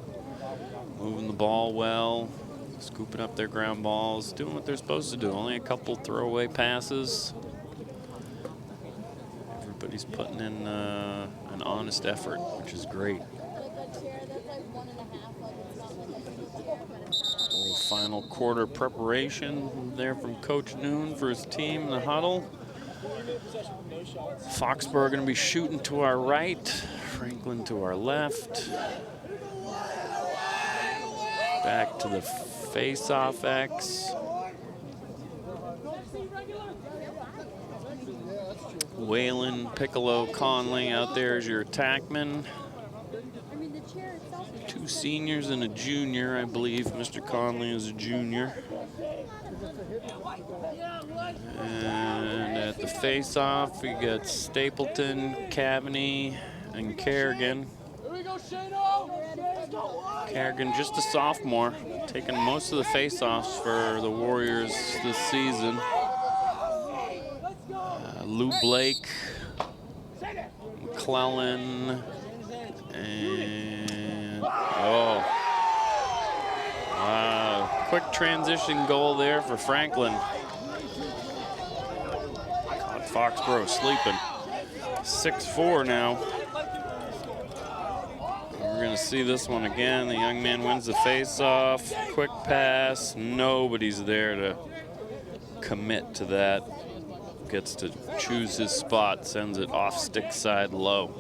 moving the ball well. Scooping up their ground balls, doing what they're supposed to do. Only a couple throwaway passes. Everybody's putting in an honest effort, which is great. Little final quarter preparation there from Coach Noon for his team in the huddle. Foxborough going to be shooting to our right, Franklin to our left. Back to the face-off X. Whalen, Piccolo, Conley out there as your attackman. 2 seniors and a junior, I believe. Mr. Conley is a junior. And at the face-off, we got Stapleton, Cavaney, and Kerrigan. Kerrigan, just a sophomore, taking most of the face-offs for the Warriors this season. Lou Blake, McClellan, and wow, quick transition goal there for Franklin. Caught Foxborough sleeping. 6-4 now. We're going to see this one again. The young man wins the face-off. Quick pass. Nobody's there to commit to that. Gets to choose his spot. Sends it off stick side low.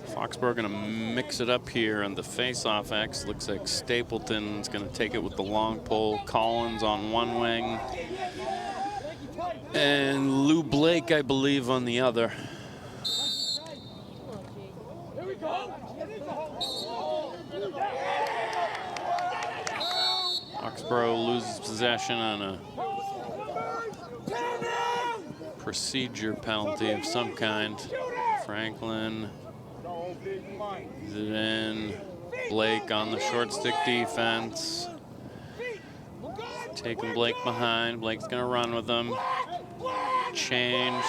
Foxborough going to mix it up here on the face-off X. Looks like Stapleton's going to take it with the long pole. Collins on one wing. And Lou Blake, I believe, on the other. Foxborough loses possession on a procedure penalty of some kind. Franklin is it in. Blake on the short stick defense. Taking Blake behind. Blake's going to run with him. Change.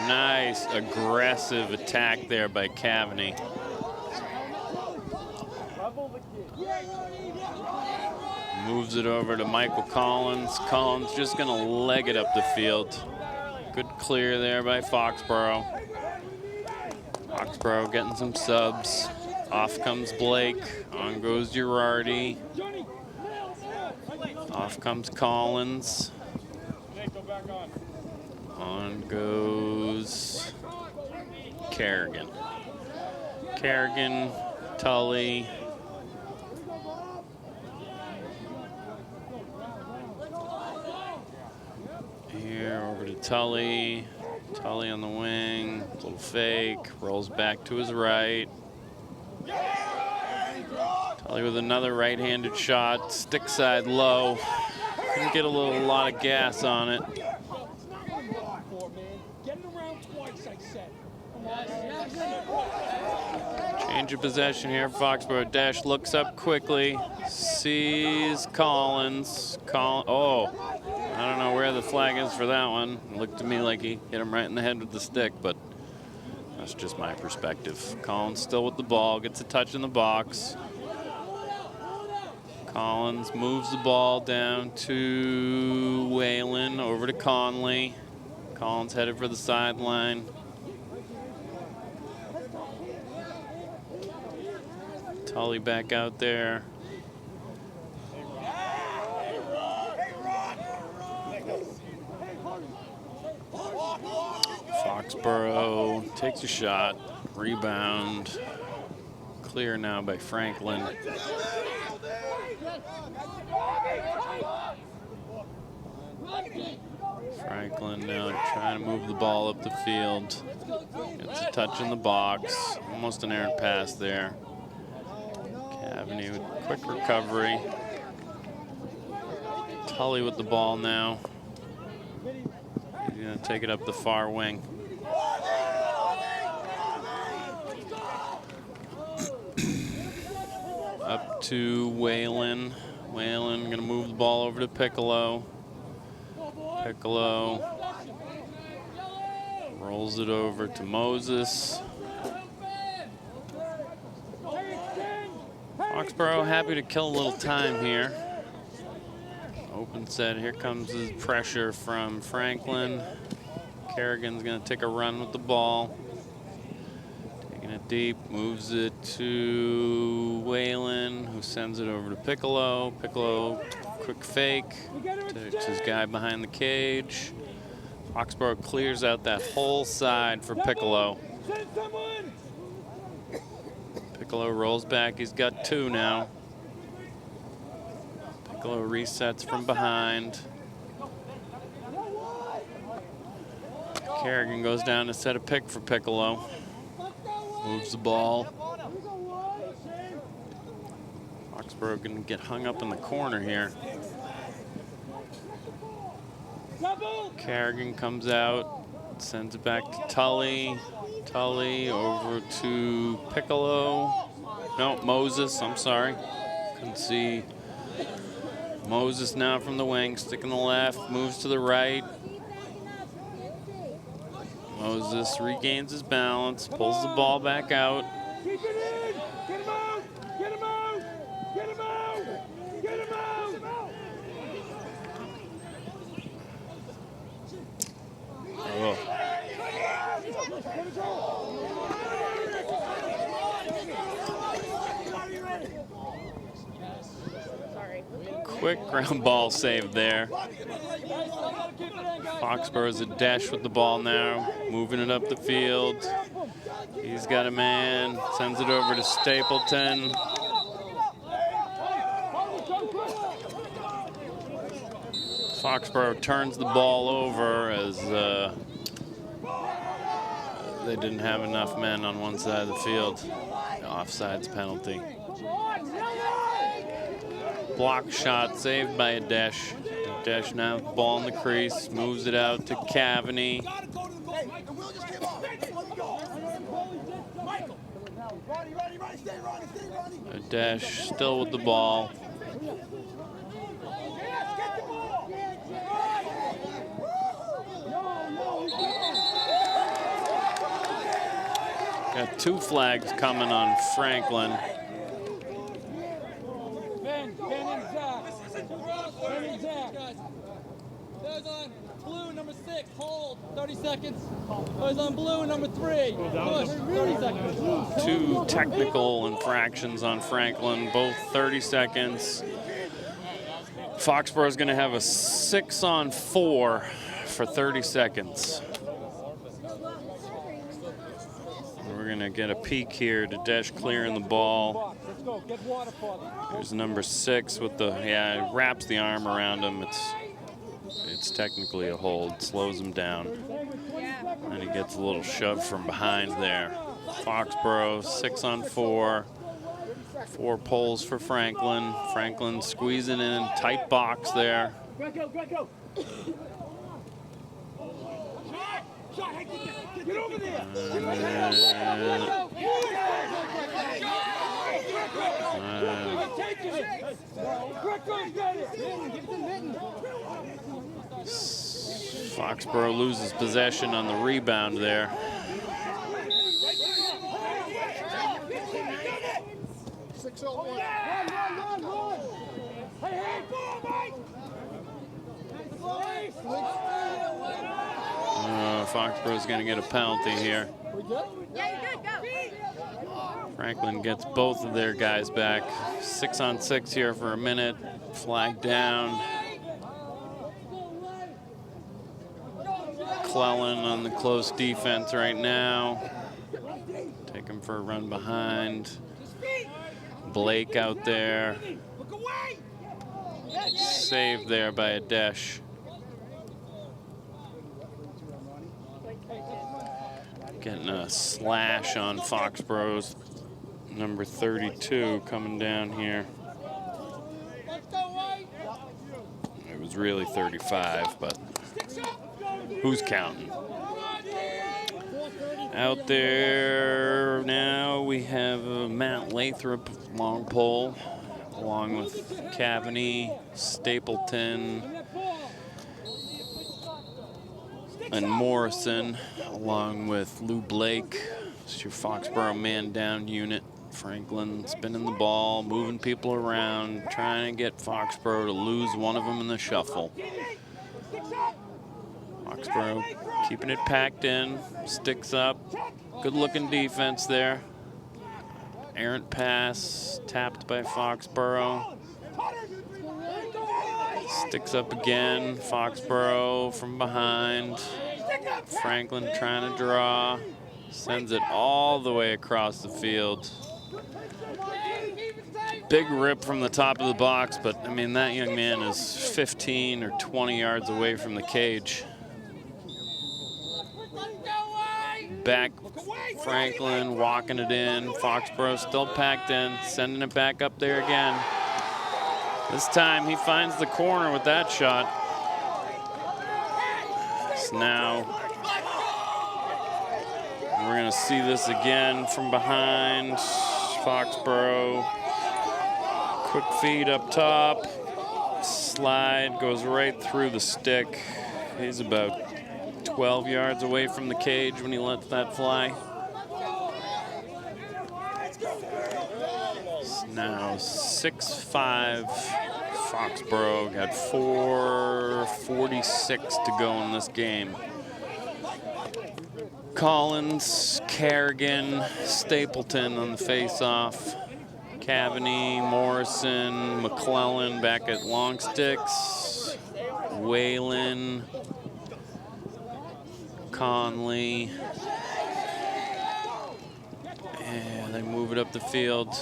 Nice aggressive attack there by Cavaney. Moves it over to Michael Collins. Collins just going to leg it up the field. Good clear there by Foxborough. Foxborough getting some subs. Off comes Blake. On goes Girardi. Off comes Collins. On goes Kerrigan. Kerrigan, Tully. Here over to Tully. Tully on the wing, little fake, rolls back to his right. Tully with another right-handed shot, stick side low. Couldn't get a lot of gas on it. Change of possession here, Foxborough. Dash looks up quickly, sees Collins. Oh, I don't know where the flag is for that one. It looked to me like he hit him right in the head with the stick, but that's just my perspective. Collins still with the ball, gets a touch in the box. Collins moves the ball down to Whalen, over to Conley. Collins headed for the sideline. Tully back out there. Foxborough takes a shot, rebound. Clear now by Franklin. Franklin now trying to move the ball up the field. Gets a touch in the box. Almost an errant pass there. Cavaney with quick recovery. Tully with the ball now. He's going to take it up the far wing. Up to Whalen. Whalen going to move the ball over to Piccolo. Piccolo rolls it over to Moses. Foxborough happy to kill a little time here. Open set, here comes the pressure from Franklin. Kerrigan's gonna take a run with the ball. Taking it deep, moves it to Whalen, who sends it over to Piccolo. Piccolo, quick fake, takes his guy behind the cage. Foxborough clears out that whole side for Piccolo. Piccolo rolls back, he's got two now. Piccolo resets from behind. Kerrigan goes down to set a pick for Piccolo. Moves the ball. Foxborough can get hung up in the corner here. Kerrigan comes out, sends it back to Tully. Tully over to Piccolo. No, Moses, I'm sorry. Couldn't see. Moses now from the wing, sticking the left, moves to the right. Moses regains his balance, pulls the ball back out. Keep it in! Get him out! Get him out! Get him out! Get him out! Oh. Quick ground ball save there. Foxborough's a dash with the ball now, moving it up the field. He's got a man, sends it over to Stapleton. Foxborough turns the ball over as they didn't have enough men on one side of the field. Offsides penalty. Block shot saved by a Dash. Dash now, ball in the crease, moves it out to Cavaney. A Dash still with the ball. Got two flags coming on Franklin. Players on blue, number 6, hold, 30 seconds. Players on blue, number 3, push, 30 seconds. 2 technical infractions on Franklin, both 30 seconds. Foxborough is going to have a 6-on-4 for 30 seconds. We're going to get a peek here to Desh clearing the ball. There's number 6 with the, yeah, wraps the arm around him. It's technically a hold, slows him down. And he gets a little shove from behind there. Foxborough, 6-on-4. 4 pulls for Franklin. Franklin squeezing in, tight box there. Get over there! Foxborough loses possession on the rebound there. Foxborough's going to get a penalty here. Franklin gets both of their guys back. 6-on-6 here for a minute. Flag down. McClellan on the close defense right now. Take him for a run behind. Blake out there. Saved there by a Desh. Getting a slash on Foxborough's number 32 coming down here. It was really 35, but who's counting? Out there now we have Matt Lathrop, long pole, along with Cavaney, Stapleton, and Morrison, along with Lou Blake. It's your Foxborough man down unit. Franklin spinning the ball, moving people around, trying to get Foxborough to lose one of them in the shuffle. Foxborough keeping it packed in, sticks up. Good looking defense there. Errant pass, tapped by Foxborough. Sticks up again, Foxborough from behind. Franklin trying to draw, sends it all the way across the field. Big rip from the top of the box, but I mean, that young man is 15 or 20 yards away from the cage. Back, Franklin walking it in. Foxborough still packed in, sending it back up there again. This time he finds the corner with that shot. So now we're gonna see this again from behind. Foxborough, quick feed up top. Slide goes right through the stick. He's about 12 yards away from the cage when he lets that fly. Now 6-5 Foxborough, got 4:46 to go in this game. Collins, Kerrigan, Stapleton on the face-off. Cavaney, Morrison, McClellan back at long sticks. Whalen, Conley. And they move it up the field.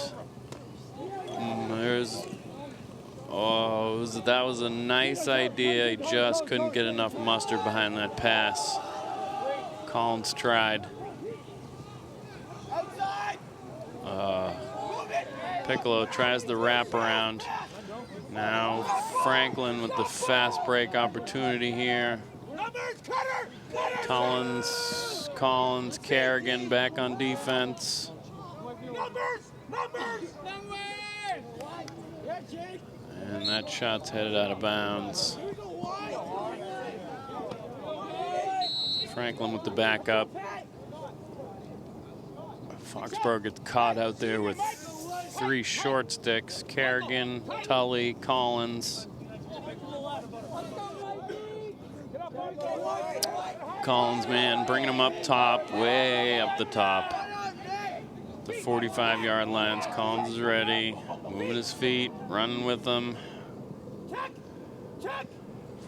That was a nice idea. He just couldn't get enough mustard behind that pass. Collins tried. Piccolo tries the wraparound. Now Franklin with the fast break opportunity here. Collins, Kerrigan back on defense. And that shot's headed out of bounds. Franklin with the backup. Foxborough gets caught out there with 3 short sticks. Kerrigan, Tully, Collins. Collins man, bringing him up top, way up the top. The 45-yard lines. Collins is ready, moving his feet, running with them.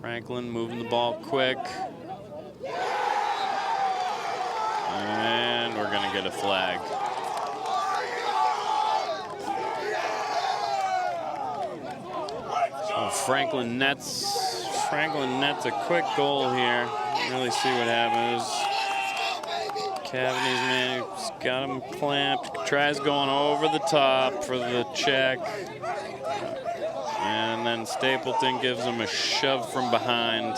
Franklin moving the ball quick. And we're gonna get a flag. So Franklin nets a quick goal here. Really see what happens. Cavaney's man got him clamped. Tries going over the top for the check. And then Stapleton gives him a shove from behind.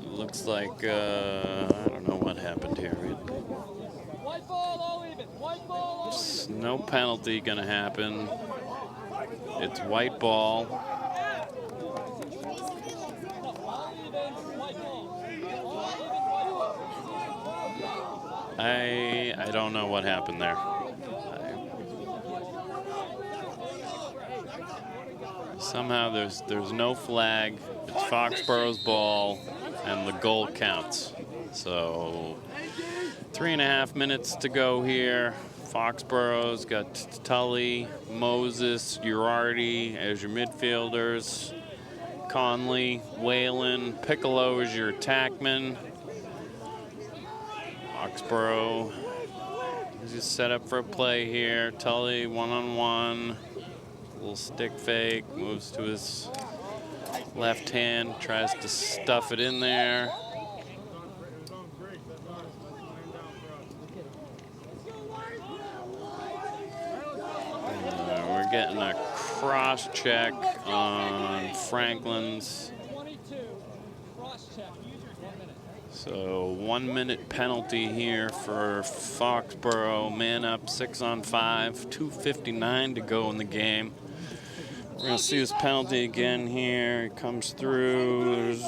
Looks like, I don't know what happened here. White ball, all even. White ball, all even. No penalty gonna happen. It's white ball. I don't know what happened there. Somehow there's no flag. It's Foxborough's ball, and the goal counts. So 3.5 minutes to go here. Foxborough's got Tully, Moses, Uriarty as your midfielders. Conley, Whalen, Piccolo is your attackman. Foxborough is just set up for a play here. Tully one-on-one. Little stick fake, moves to his left hand, tries to stuff it in there. We're getting a cross check on Franklin's. 22. Cross check. 1 minute. So 1 minute penalty here for Foxborough. Man up 6-on-5, 2:59 to go in the game. We're gonna see this penalty again here. It comes through. There's,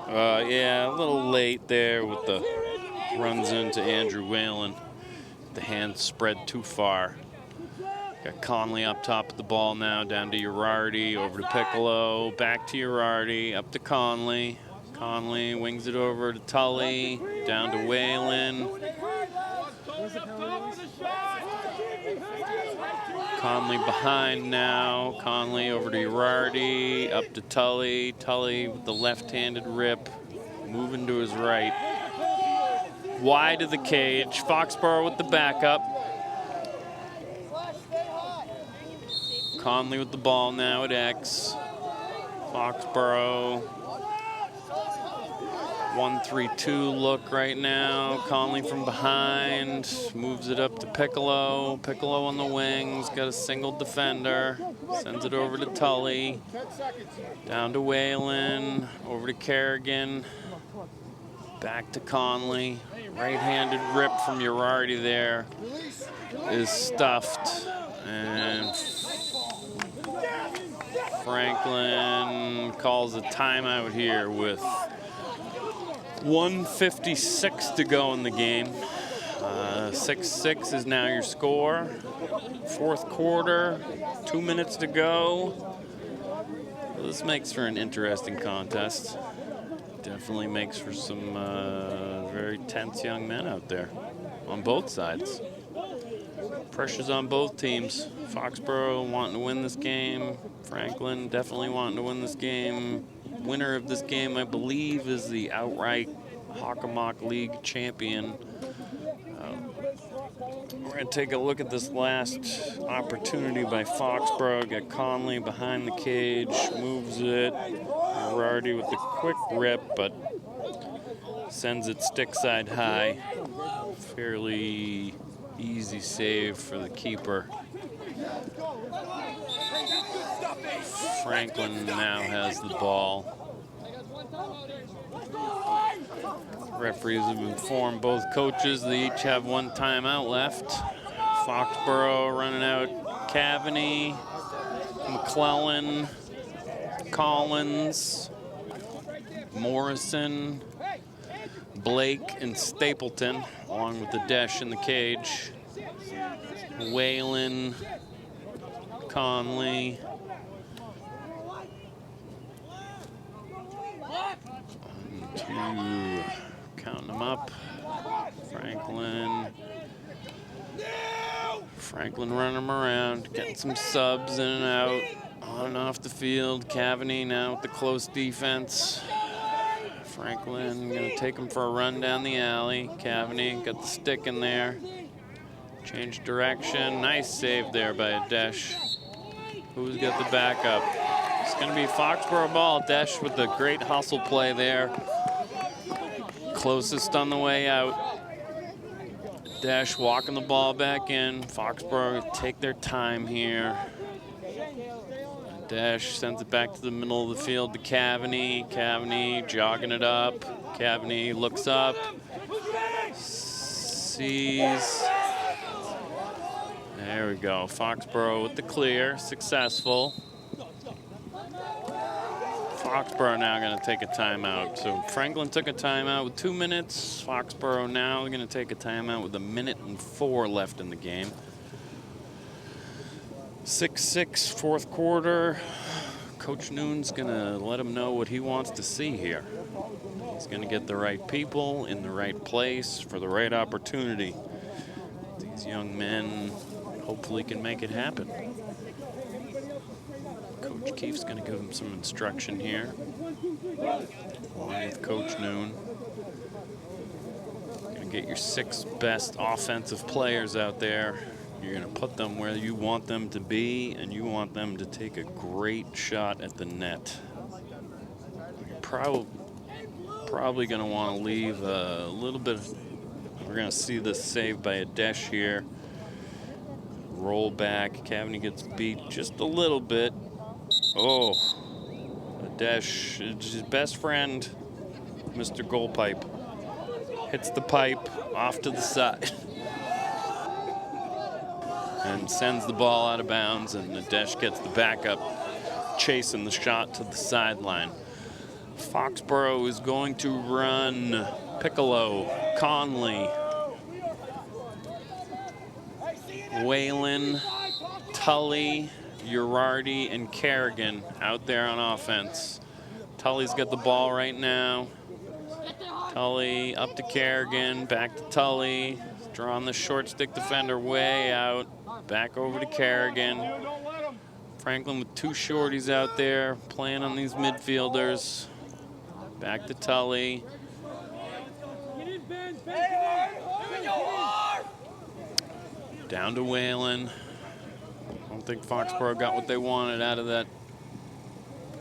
yeah, a little late there with the runs into Andrew Whalen. The hand spread too far. Got Conley up top of the ball now, down to Uriarty, over to Piccolo, back to Uriarty, up to Conley. Conley wings it over to Tully, down to Whalen. Conley behind now. Conley over to Uriarty, up to Tully. Tully with the left-handed rip, moving to his right. Wide of the cage. Foxborough with the backup. Conley with the ball now at X. Foxborough. 1-3-2 look right now. Conley from behind, moves it up to Piccolo. Piccolo on the wings, got a single defender. Sends it over to Tully. Down to Whalen, over to Kerrigan. Back to Conley. Right-handed rip from Uriarty there is stuffed. And Franklin calls a timeout here with 1:56 to go in the game. 6-6 is now your score. Fourth quarter, 2 minutes to go. Well, this makes for an interesting contest. Definitely makes for some very tense young men out there on both sides. Pressure's on both teams. Foxborough wanting to win this game. Franklin definitely wanting to win this game. Winner of this game, I believe, is the outright Hockomock League champion. We're going to take a look at this last opportunity by Foxborough. Got Conley behind the cage, moves it. Uriarty with the quick rip, but sends it stick side high. Fairly easy save for the keeper. Franklin now has the ball. Referees have informed both coaches they each have one timeout left. Foxborough running out Cavaney, McClellan, Collins, Morrison, Blake, and Stapleton, along with the Desh in the cage. Whalen, Conley. One, two, counting them up. Franklin running them around, getting some subs in and out, on and off the field. Cavaney now with the close defense. Franklin gonna take him for a run down the alley. Cavaney got the stick in there. Change direction. Nice save there by a Desh. Who's got the backup? It's gonna be Foxborough ball. Desh with the great hustle play there. Closest on the way out. Desh walking the ball back in. Foxborough take their time here. Desh sends it back to the middle of the field to Cavaney. Cavaney jogging it up. Cavaney looks up. Sees. There we go. Foxborough with the clear. Successful. Foxborough now going to take a timeout. So Franklin took a timeout with 2 minutes. Foxborough now going to take a timeout with 1:04 left in the game. 6-6 fourth quarter. Coach Noon's going to let him know what he wants to see here. He's going to get the right people in the right place for the right opportunity. These young men hopefully can make it happen. Coach Keefe's going to give him some instruction here. Along with Coach Noon. Going to get your 6 best offensive players out there. You're going to put them where you want them to be, and you want them to take a great shot at the net. You're probably going to want to leave a little bit. We're going to see this save by a Desh here. Roll back. Cavaney gets beat just a little bit. Oh, Desh, his best friend, Mr. Goalpipe, hits the pipe off to the side and sends the ball out of bounds, and the Desh gets the backup, chasing the shot to the sideline. Foxborough is going to run Piccolo, Conley, Whalen, Tully, Uriarty, and Kerrigan out there on offense. Tully's got the ball right now. Tully up to Kerrigan, back to Tully. Drawing the short stick defender way out. Back over to Kerrigan. Franklin with 2 shorties out there playing on these midfielders. Back to Tully. Down to Whalen. I don't think Foxborough got what they wanted out of that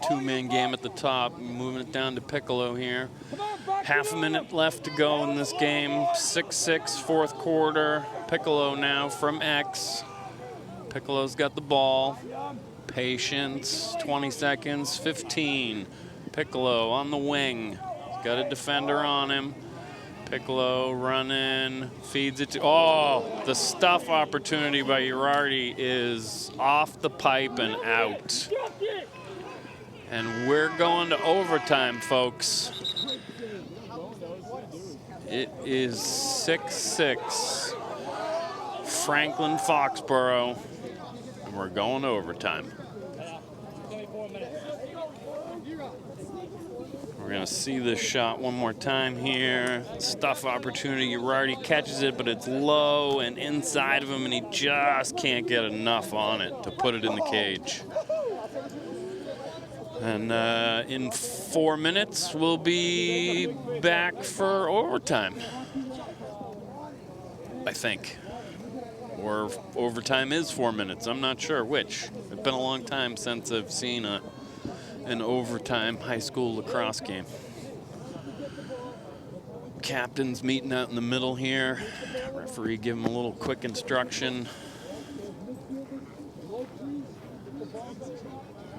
2-man game at the top. Moving it down to Piccolo here. Half a minute left to go in this game. 6-6 fourth quarter. Piccolo now from X. Piccolo's got the ball. Patience. 20 seconds. 15. Piccolo on the wing. He's got a defender on him. Piccolo running, feeds it to, oh, the stuff opportunity by Uriarty is off the pipe and out. And we're going to overtime, folks. It is 6-6, Franklin Foxborough, and we're going to overtime. We're going to see this shot one more time here. Stuff opportunity. Uriarty catches it, but it's low and inside of him, and he just can't get enough on it to put it in the cage. And in 4 minutes, we'll be back for overtime, I think. Or overtime is 4 minutes. I'm not sure which. It's been a long time since I've seen an overtime high school lacrosse game. Captains meeting out in the middle here. Referee give him a little quick instruction.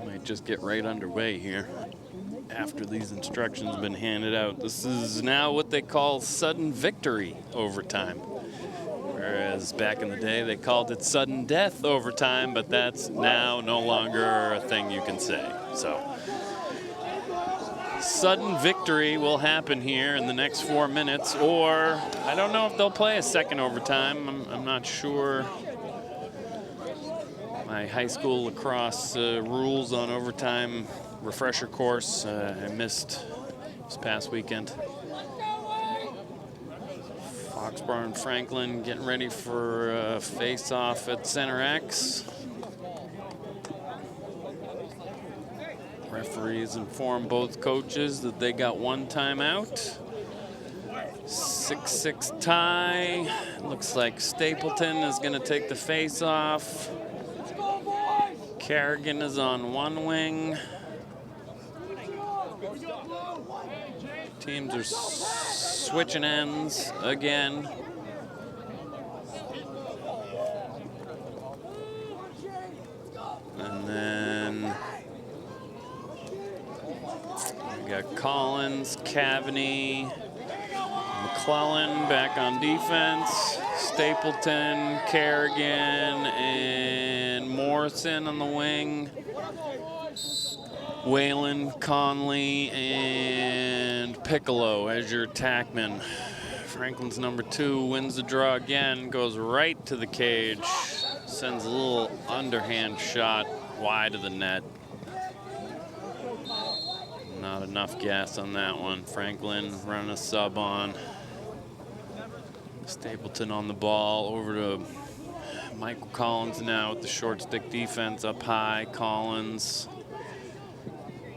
Might just get right underway here after these instructions have been handed out. This is now what they call sudden victory overtime, Whereas back in the day, they called it sudden death overtime, but that's now no longer a thing you can say. So, sudden victory will happen here in the next 4 minutes, or I don't know if they'll play a second overtime. I'm not sure. My high school lacrosse rules on overtime refresher course I missed this past weekend. Foxborough and Franklin getting ready for face-off at Center X. Referees inform both coaches that they got one timeout. 6-6 tie. Looks like Stapleton is going to take the face-off. Kerrigan is on one wing. Teams are switching ends again. And then we got Collins, Cavaney, McClellan back on defense, Stapleton, Kerrigan, and Morrison on the wing. Whalen, Conley, and Piccolo as your attackmen. Franklin's number 2 wins the draw again, goes right to the cage, sends a little underhand shot wide of the net. Not enough gas on that one. Franklin running a sub on. Stapleton on the ball, over to Michael Collins now with the short stick defense up high. Collins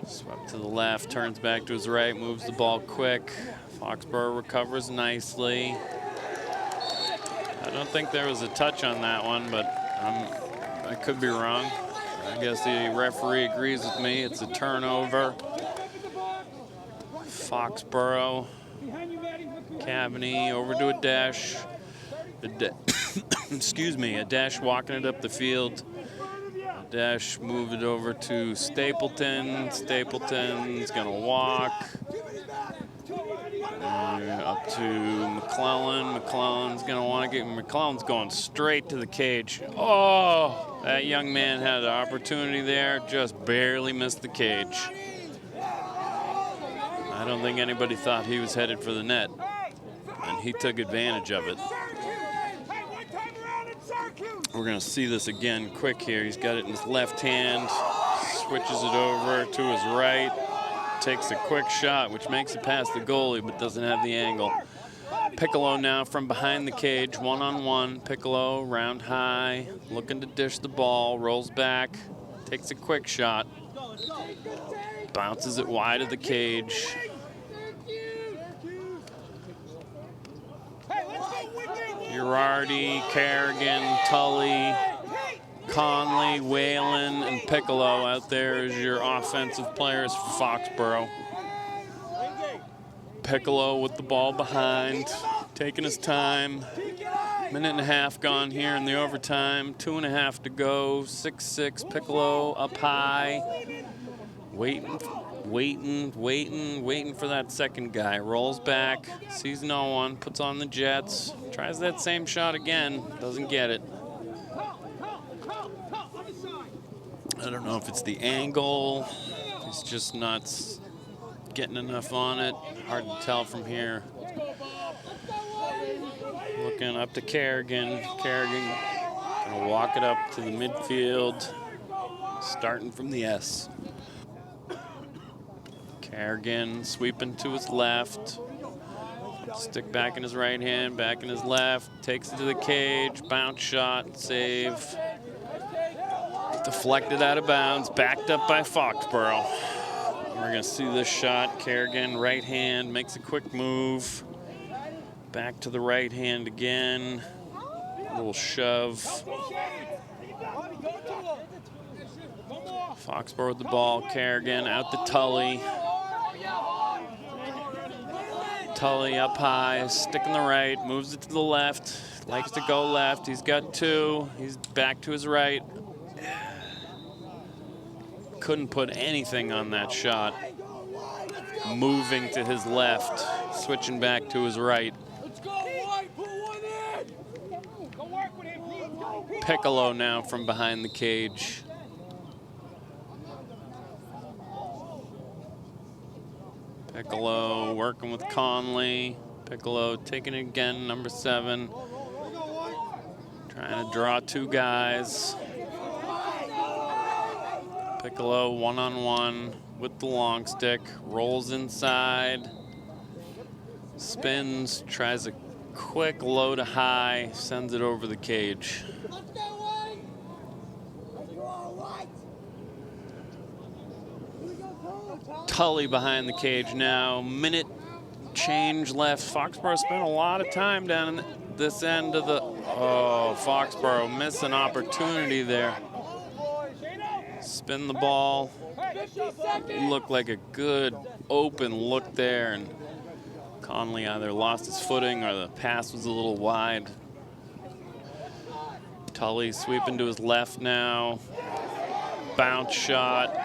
swept to the left, turns back to his right, moves the ball quick. Foxborough recovers nicely. I don't think there was a touch on that one, but I could be wrong. I guess the referee agrees with me. It's a turnover. Foxborough. Cavaney over to a dash. Excuse me, a dash walking it up the field. Dash moved it over to Stapleton. Stapleton's gonna walk. Up to McClellan. McClellan's gonna want to get. McClellan's going straight to the cage. Oh, that young man had an opportunity there, just barely missed the cage. I don't think anybody thought he was headed for the net, and he took advantage of it. We're gonna see this again quick here. He's got it in his left hand, switches it over to his right, takes a quick shot, which makes it past the goalie, but doesn't have the angle. Piccolo now from behind the cage, one-on-one. Piccolo round high, looking to dish the ball, rolls back, takes a quick shot, bounces it wide of the cage. Girardi, Kerrigan, Tully, Conley, Whalen, and Piccolo out there as your offensive players for Foxborough. Piccolo with the ball behind, taking his time. Minute and a half gone here in the overtime, 2.5 to go. 6-6, Piccolo up high. Waiting for that second guy. Rolls back, sees no one, puts on the Jets. Tries that same shot again, doesn't get it. I don't know if it's the angle. He's just not getting enough on it. Hard to tell from here. Looking up to Kerrigan. Kerrigan gonna walk it up to the midfield, starting from the S. Kerrigan sweeping to his left. Stick back in his right hand, back in his left. Takes it to the cage, bounce shot, save. Deflected out of bounds, backed up by Foxborough. We're gonna see this shot. Kerrigan, right hand, makes a quick move. Back to the right hand again. A little shove. Foxborough with the ball. Kerrigan out to Tully. Tully up high, sticking the right, moves it to the left. Likes to go left. He's got 2. He's back to his right. Couldn't put anything on that shot. Moving to his left, switching back to his right. Go work with him, Pete. Piccolo now from behind the cage. Piccolo working with Conley. Piccolo taking it again, number 7. Trying to draw 2 guys. Piccolo one-on-one with the long stick. Rolls inside. Spins, tries a quick low to high, sends it over the cage. Tully behind the cage now. Minute change left. Foxborough spent a lot of time down in this end of the... Oh, Foxborough missed an opportunity there. Spin the ball. Looked like a good open look there, and Conley either lost his footing or the pass was a little wide. Tully sweeping to his left now. Bounce shot.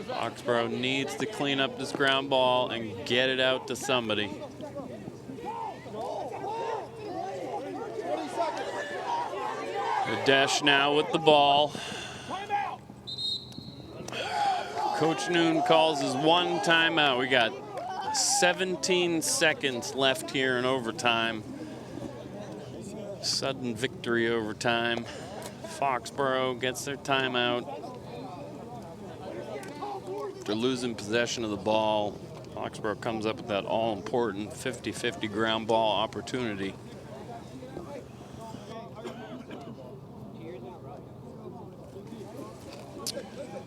Foxborough needs to clean up this ground ball and get it out to somebody. Adesh now with the ball. Coach Noon calls his 1 timeout. We got 17 seconds left here in overtime. Sudden victory overtime. Foxborough gets their timeout. They're losing possession of the ball. Foxborough comes up with that all-important 50-50 ground ball opportunity.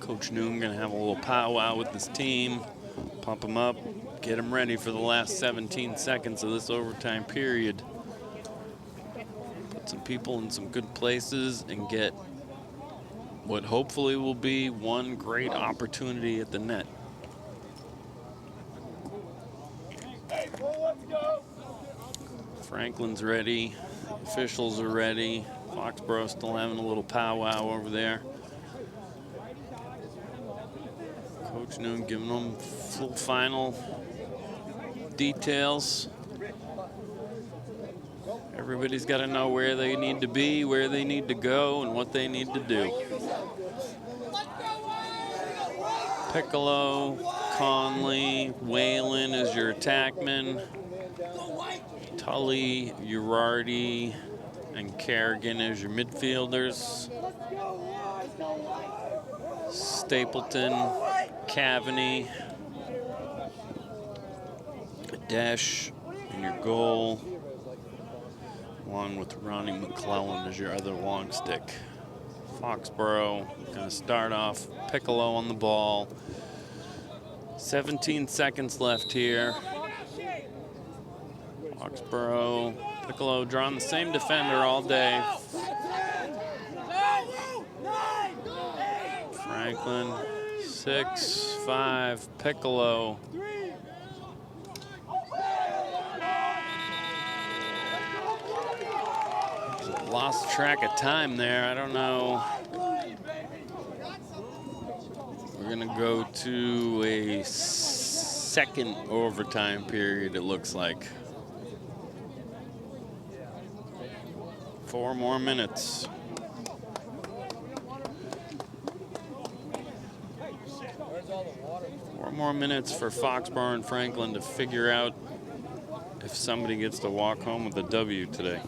Coach Noon gonna have a little powwow with his team, pump them up, get them ready for the last 17 seconds of this overtime period. Put some people in some good places and get what hopefully will be one great opportunity at the net. Franklin's ready, officials are ready. Foxborough still having a little powwow over there. Coach Noon giving them full final details. Everybody's got to know where they need to be, where they need to go, and what they need to do. Piccolo, Conley, Whalen is your attackman. Tully, Urardi, and Kerrigan is your midfielders. Stapleton, Cavaney, Adesh in your goal, along with Ronnie McClellan as your other long stick. Foxborough gonna start off. Piccolo on the ball. 17 seconds left here. Foxborough, Piccolo drawing the same defender all day. Franklin, 6-5, Piccolo. Lost track of time there, I don't know. We're gonna go to a second overtime period, it looks like. 4 more minutes. 4 more minutes for Foxborough and Franklin to figure out if somebody gets to walk home with a W today.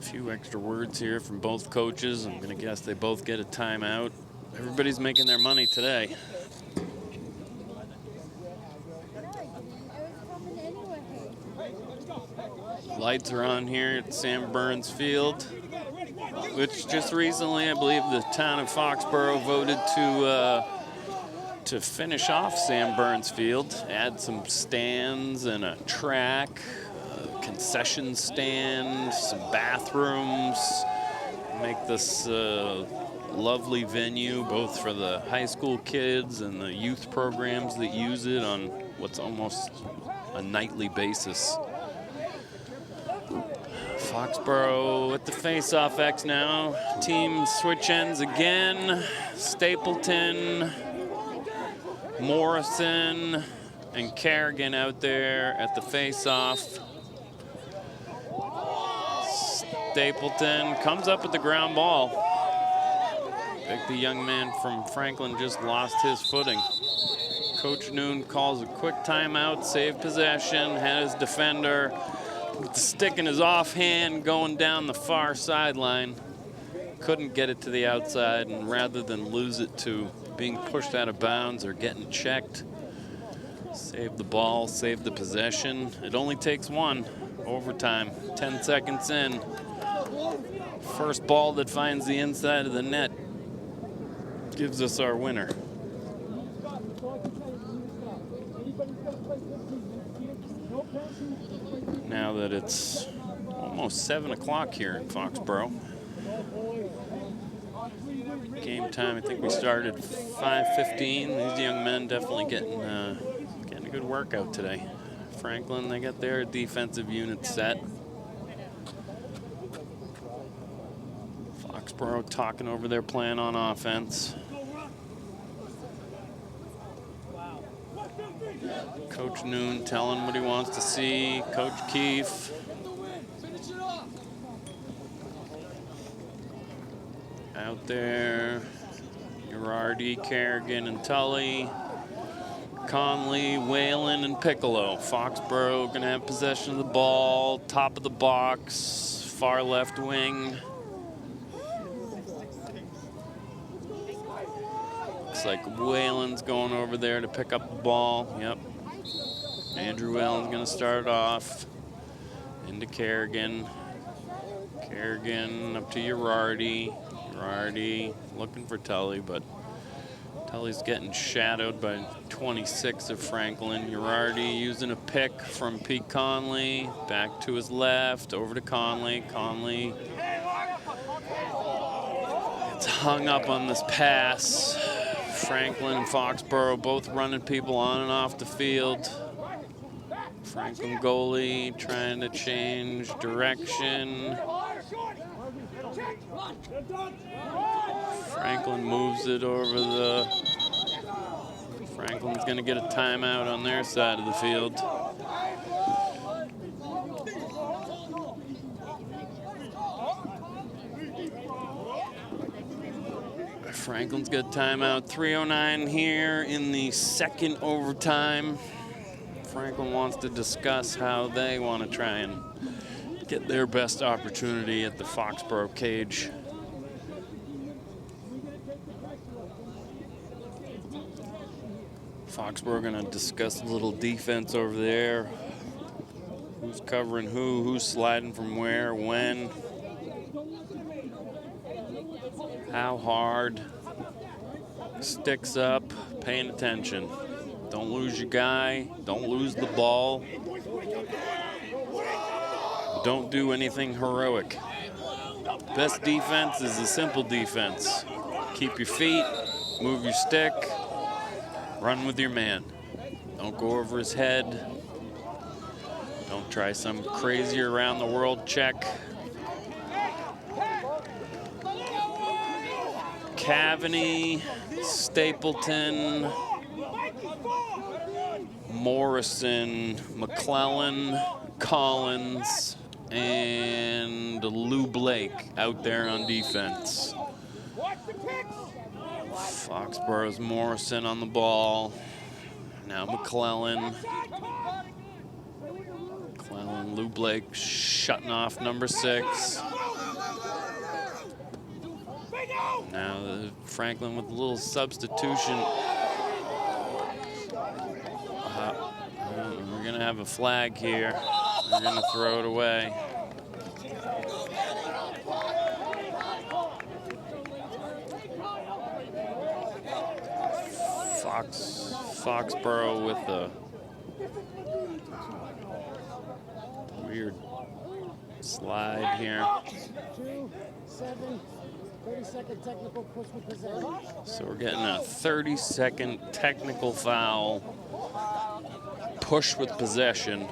A few extra words here from both coaches. I'm gonna guess they both get a timeout. Everybody's making their money today. Lights are on here at Sam Burns Field, which just recently, I believe, the town of Foxborough voted to finish off Sam Burns Field, add some stands and a track, a concession stand, some bathrooms, make this lovely venue both for the high school kids and the youth programs that use it on what's almost a nightly basis. Foxborough with the face-off X now. Team switch ends again. Stapleton, Morrison, and Kerrigan out there at the face-off. Stapleton comes up with the ground ball. I think the young man from Franklin just lost his footing. Coach Noon calls a quick timeout, save possession, had his defender with the stick in his offhand going down the far sideline. Couldn't get it to the outside, and rather than lose it to being pushed out of bounds or getting checked, save the ball, save the possession. It only takes one. Overtime, 10 seconds in. First ball that finds the inside of the net gives us our winner. Now that it's almost 7 o'clock here in Foxborough. Game time, I think we started 5:15. These young men definitely getting a good workout today. Franklin, they got their defensive unit set. Foxborough talking over their plan on offense. Coach Noon telling what he wants to see. Coach Keefe. Out there, Girardi, Kerrigan, and Tully. Conley, Whalen, and Piccolo. Foxborough gonna have possession of the ball, top of the box, far left wing. Looks like Whalen's going over there to pick up the ball. Yep. Andrew Whalen's gonna start off. Into Kerrigan. Kerrigan up to Girardi. Girardi looking for Tully, but Tully's getting shadowed by 26 of Franklin. Girardi using a pick from Pete Conley. Back to his left, over to Conley. Conley gets hung up on this pass. Franklin and Foxborough both running people on and off the field. Franklin goalie trying to change direction. Franklin moves it over the... Franklin's gonna get a timeout on their side of the field. Franklin's got timeout. 3:09 here in the second overtime. Franklin wants to discuss how they want to try and get their best opportunity at the Foxborough cage. Foxborough going to discuss a little defense over there. Who's covering who, who's sliding from where, when. How hard. Sticks up, paying attention. Don't lose your guy. Don't lose the ball. Don't do anything heroic. Best defense is a simple defense. Keep your feet, move your stick, run with your man. Don't go over his head. Don't try some crazy around the world check. Cavaney, Stapleton, Morrison, McClellan, Collins, and Lou Blake out there on defense. Foxborough's Morrison on the ball. Now McClellan. McClellan, Lou Blake shutting off number 6. Now Franklin with a little substitution. We're gonna have a flag here. We're gonna throw it away. Foxborough with the weird slide here. 30-second technical push with possession. So we're getting a 30-second technical foul. Push with possession.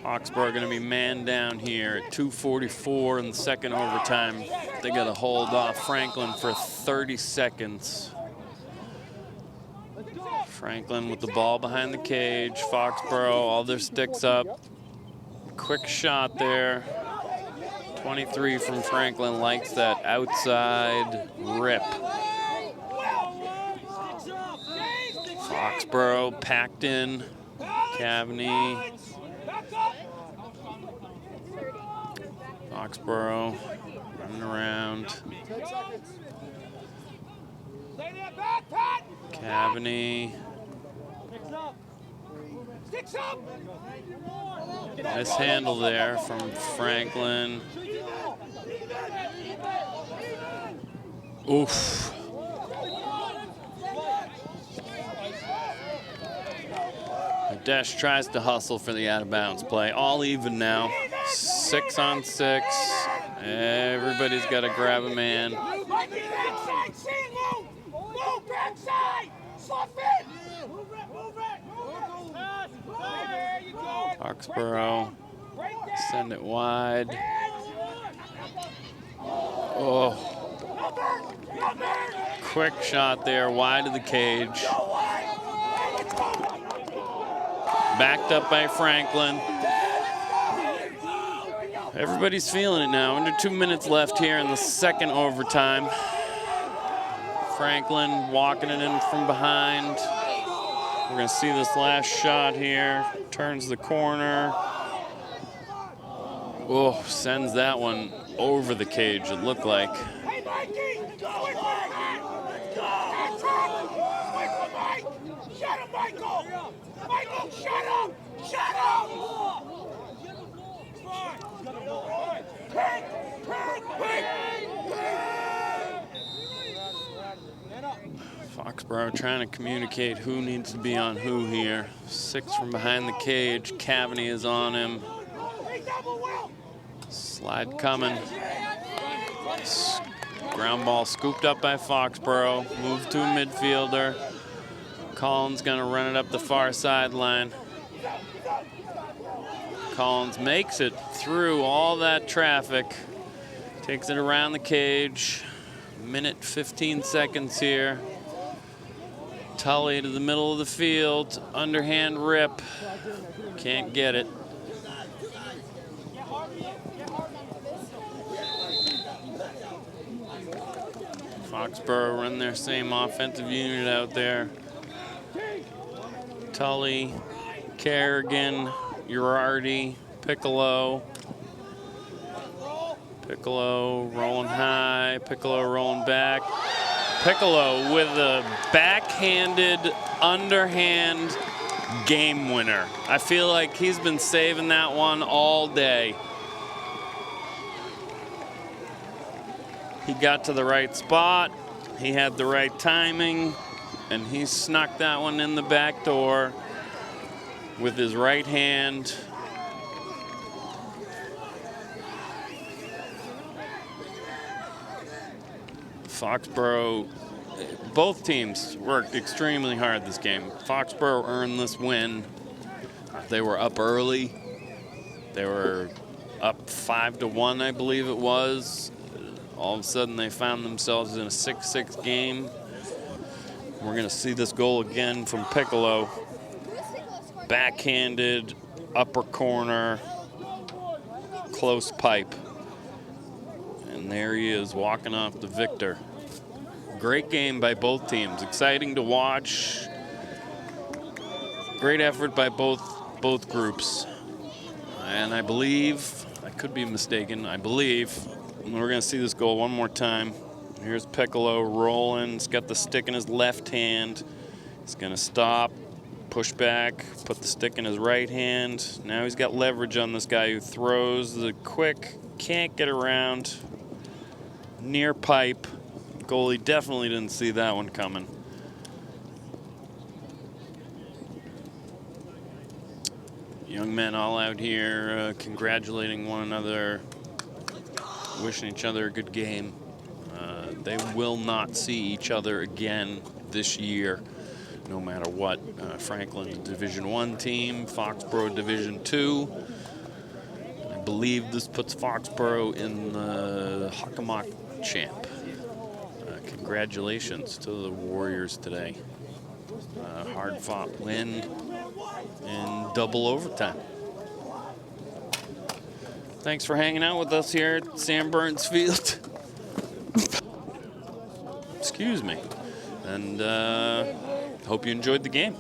Foxborough going to be man down here at 2:44 in the second overtime. They got to hold off Franklin for 30 seconds. Franklin with the ball behind the cage. Foxborough, all their sticks up. Quick shot there. 23 from Franklin likes that outside rip. Foxborough packed in. Cavney. Foxborough running around. Cavney. Mishandle there from Franklin. Oof. Desh tries to hustle for the out-of-bounds play. All even now. 6 on 6. Everybody's got to grab a man. Foxborough. Send it wide. Oh. Quick shot there, wide of the cage. Backed up by Franklin. Everybody's feeling it now. Under 2 minutes left here in the second overtime. Franklin walking it in from behind. We're going to see this last shot here. Turns the corner. Oh, sends that one over the cage, it looked like. Shut up, Michael! Michael, shut up! Shut up! Foxborough trying to communicate who needs to be on who here. 6 from behind the cage. Cavney is on him. Slide coming. Ground ball scooped up by Foxborough. Move to a midfielder. Collins gonna run it up the far sideline. Collins makes it through all that traffic. Takes it around the cage. Minute 15 seconds here. Tully to the middle of the field. Underhand rip. Can't get it. Foxborough run their same offensive unit out there. Tully, Kerrigan, Girardi, Piccolo. Piccolo rolling high, Piccolo rolling back. Piccolo with a backhanded, underhand game winner. I feel like he's been saving that one all day. He got to the right spot, he had the right timing, and he snuck that one in the back door with his right hand. Foxborough, both teams worked extremely hard this game. Foxborough earned this win. They were up early. They were up 5-1, I believe it was. All of a sudden, they found themselves in a 6-6 game. We're going to see this goal again from Piccolo. Backhanded, upper corner, close pipe. And there he is, walking off the victor. Great game by both teams. Exciting to watch. Great effort by both groups. And I believe, I could be mistaken, I believe we're going to see this goal one more time. Here's Piccolo rolling. He's got the stick in his left hand. He's going to stop, push back, put the stick in his right hand. Now he's got leverage on this guy who throws the quick, can't get around. Near pipe. Goalie definitely didn't see that one coming. Young men all out here congratulating one another, wishing each other a good game. They will not see each other again this year, no matter what. Franklin Division I team, Foxborough Division II. believe this puts Foxborough in the Hockomock champ. Congratulations to the Warriors today. Hard-fought win in double overtime. Thanks for hanging out with us here at Sam Burns Field. Excuse me. And hope you enjoyed the game.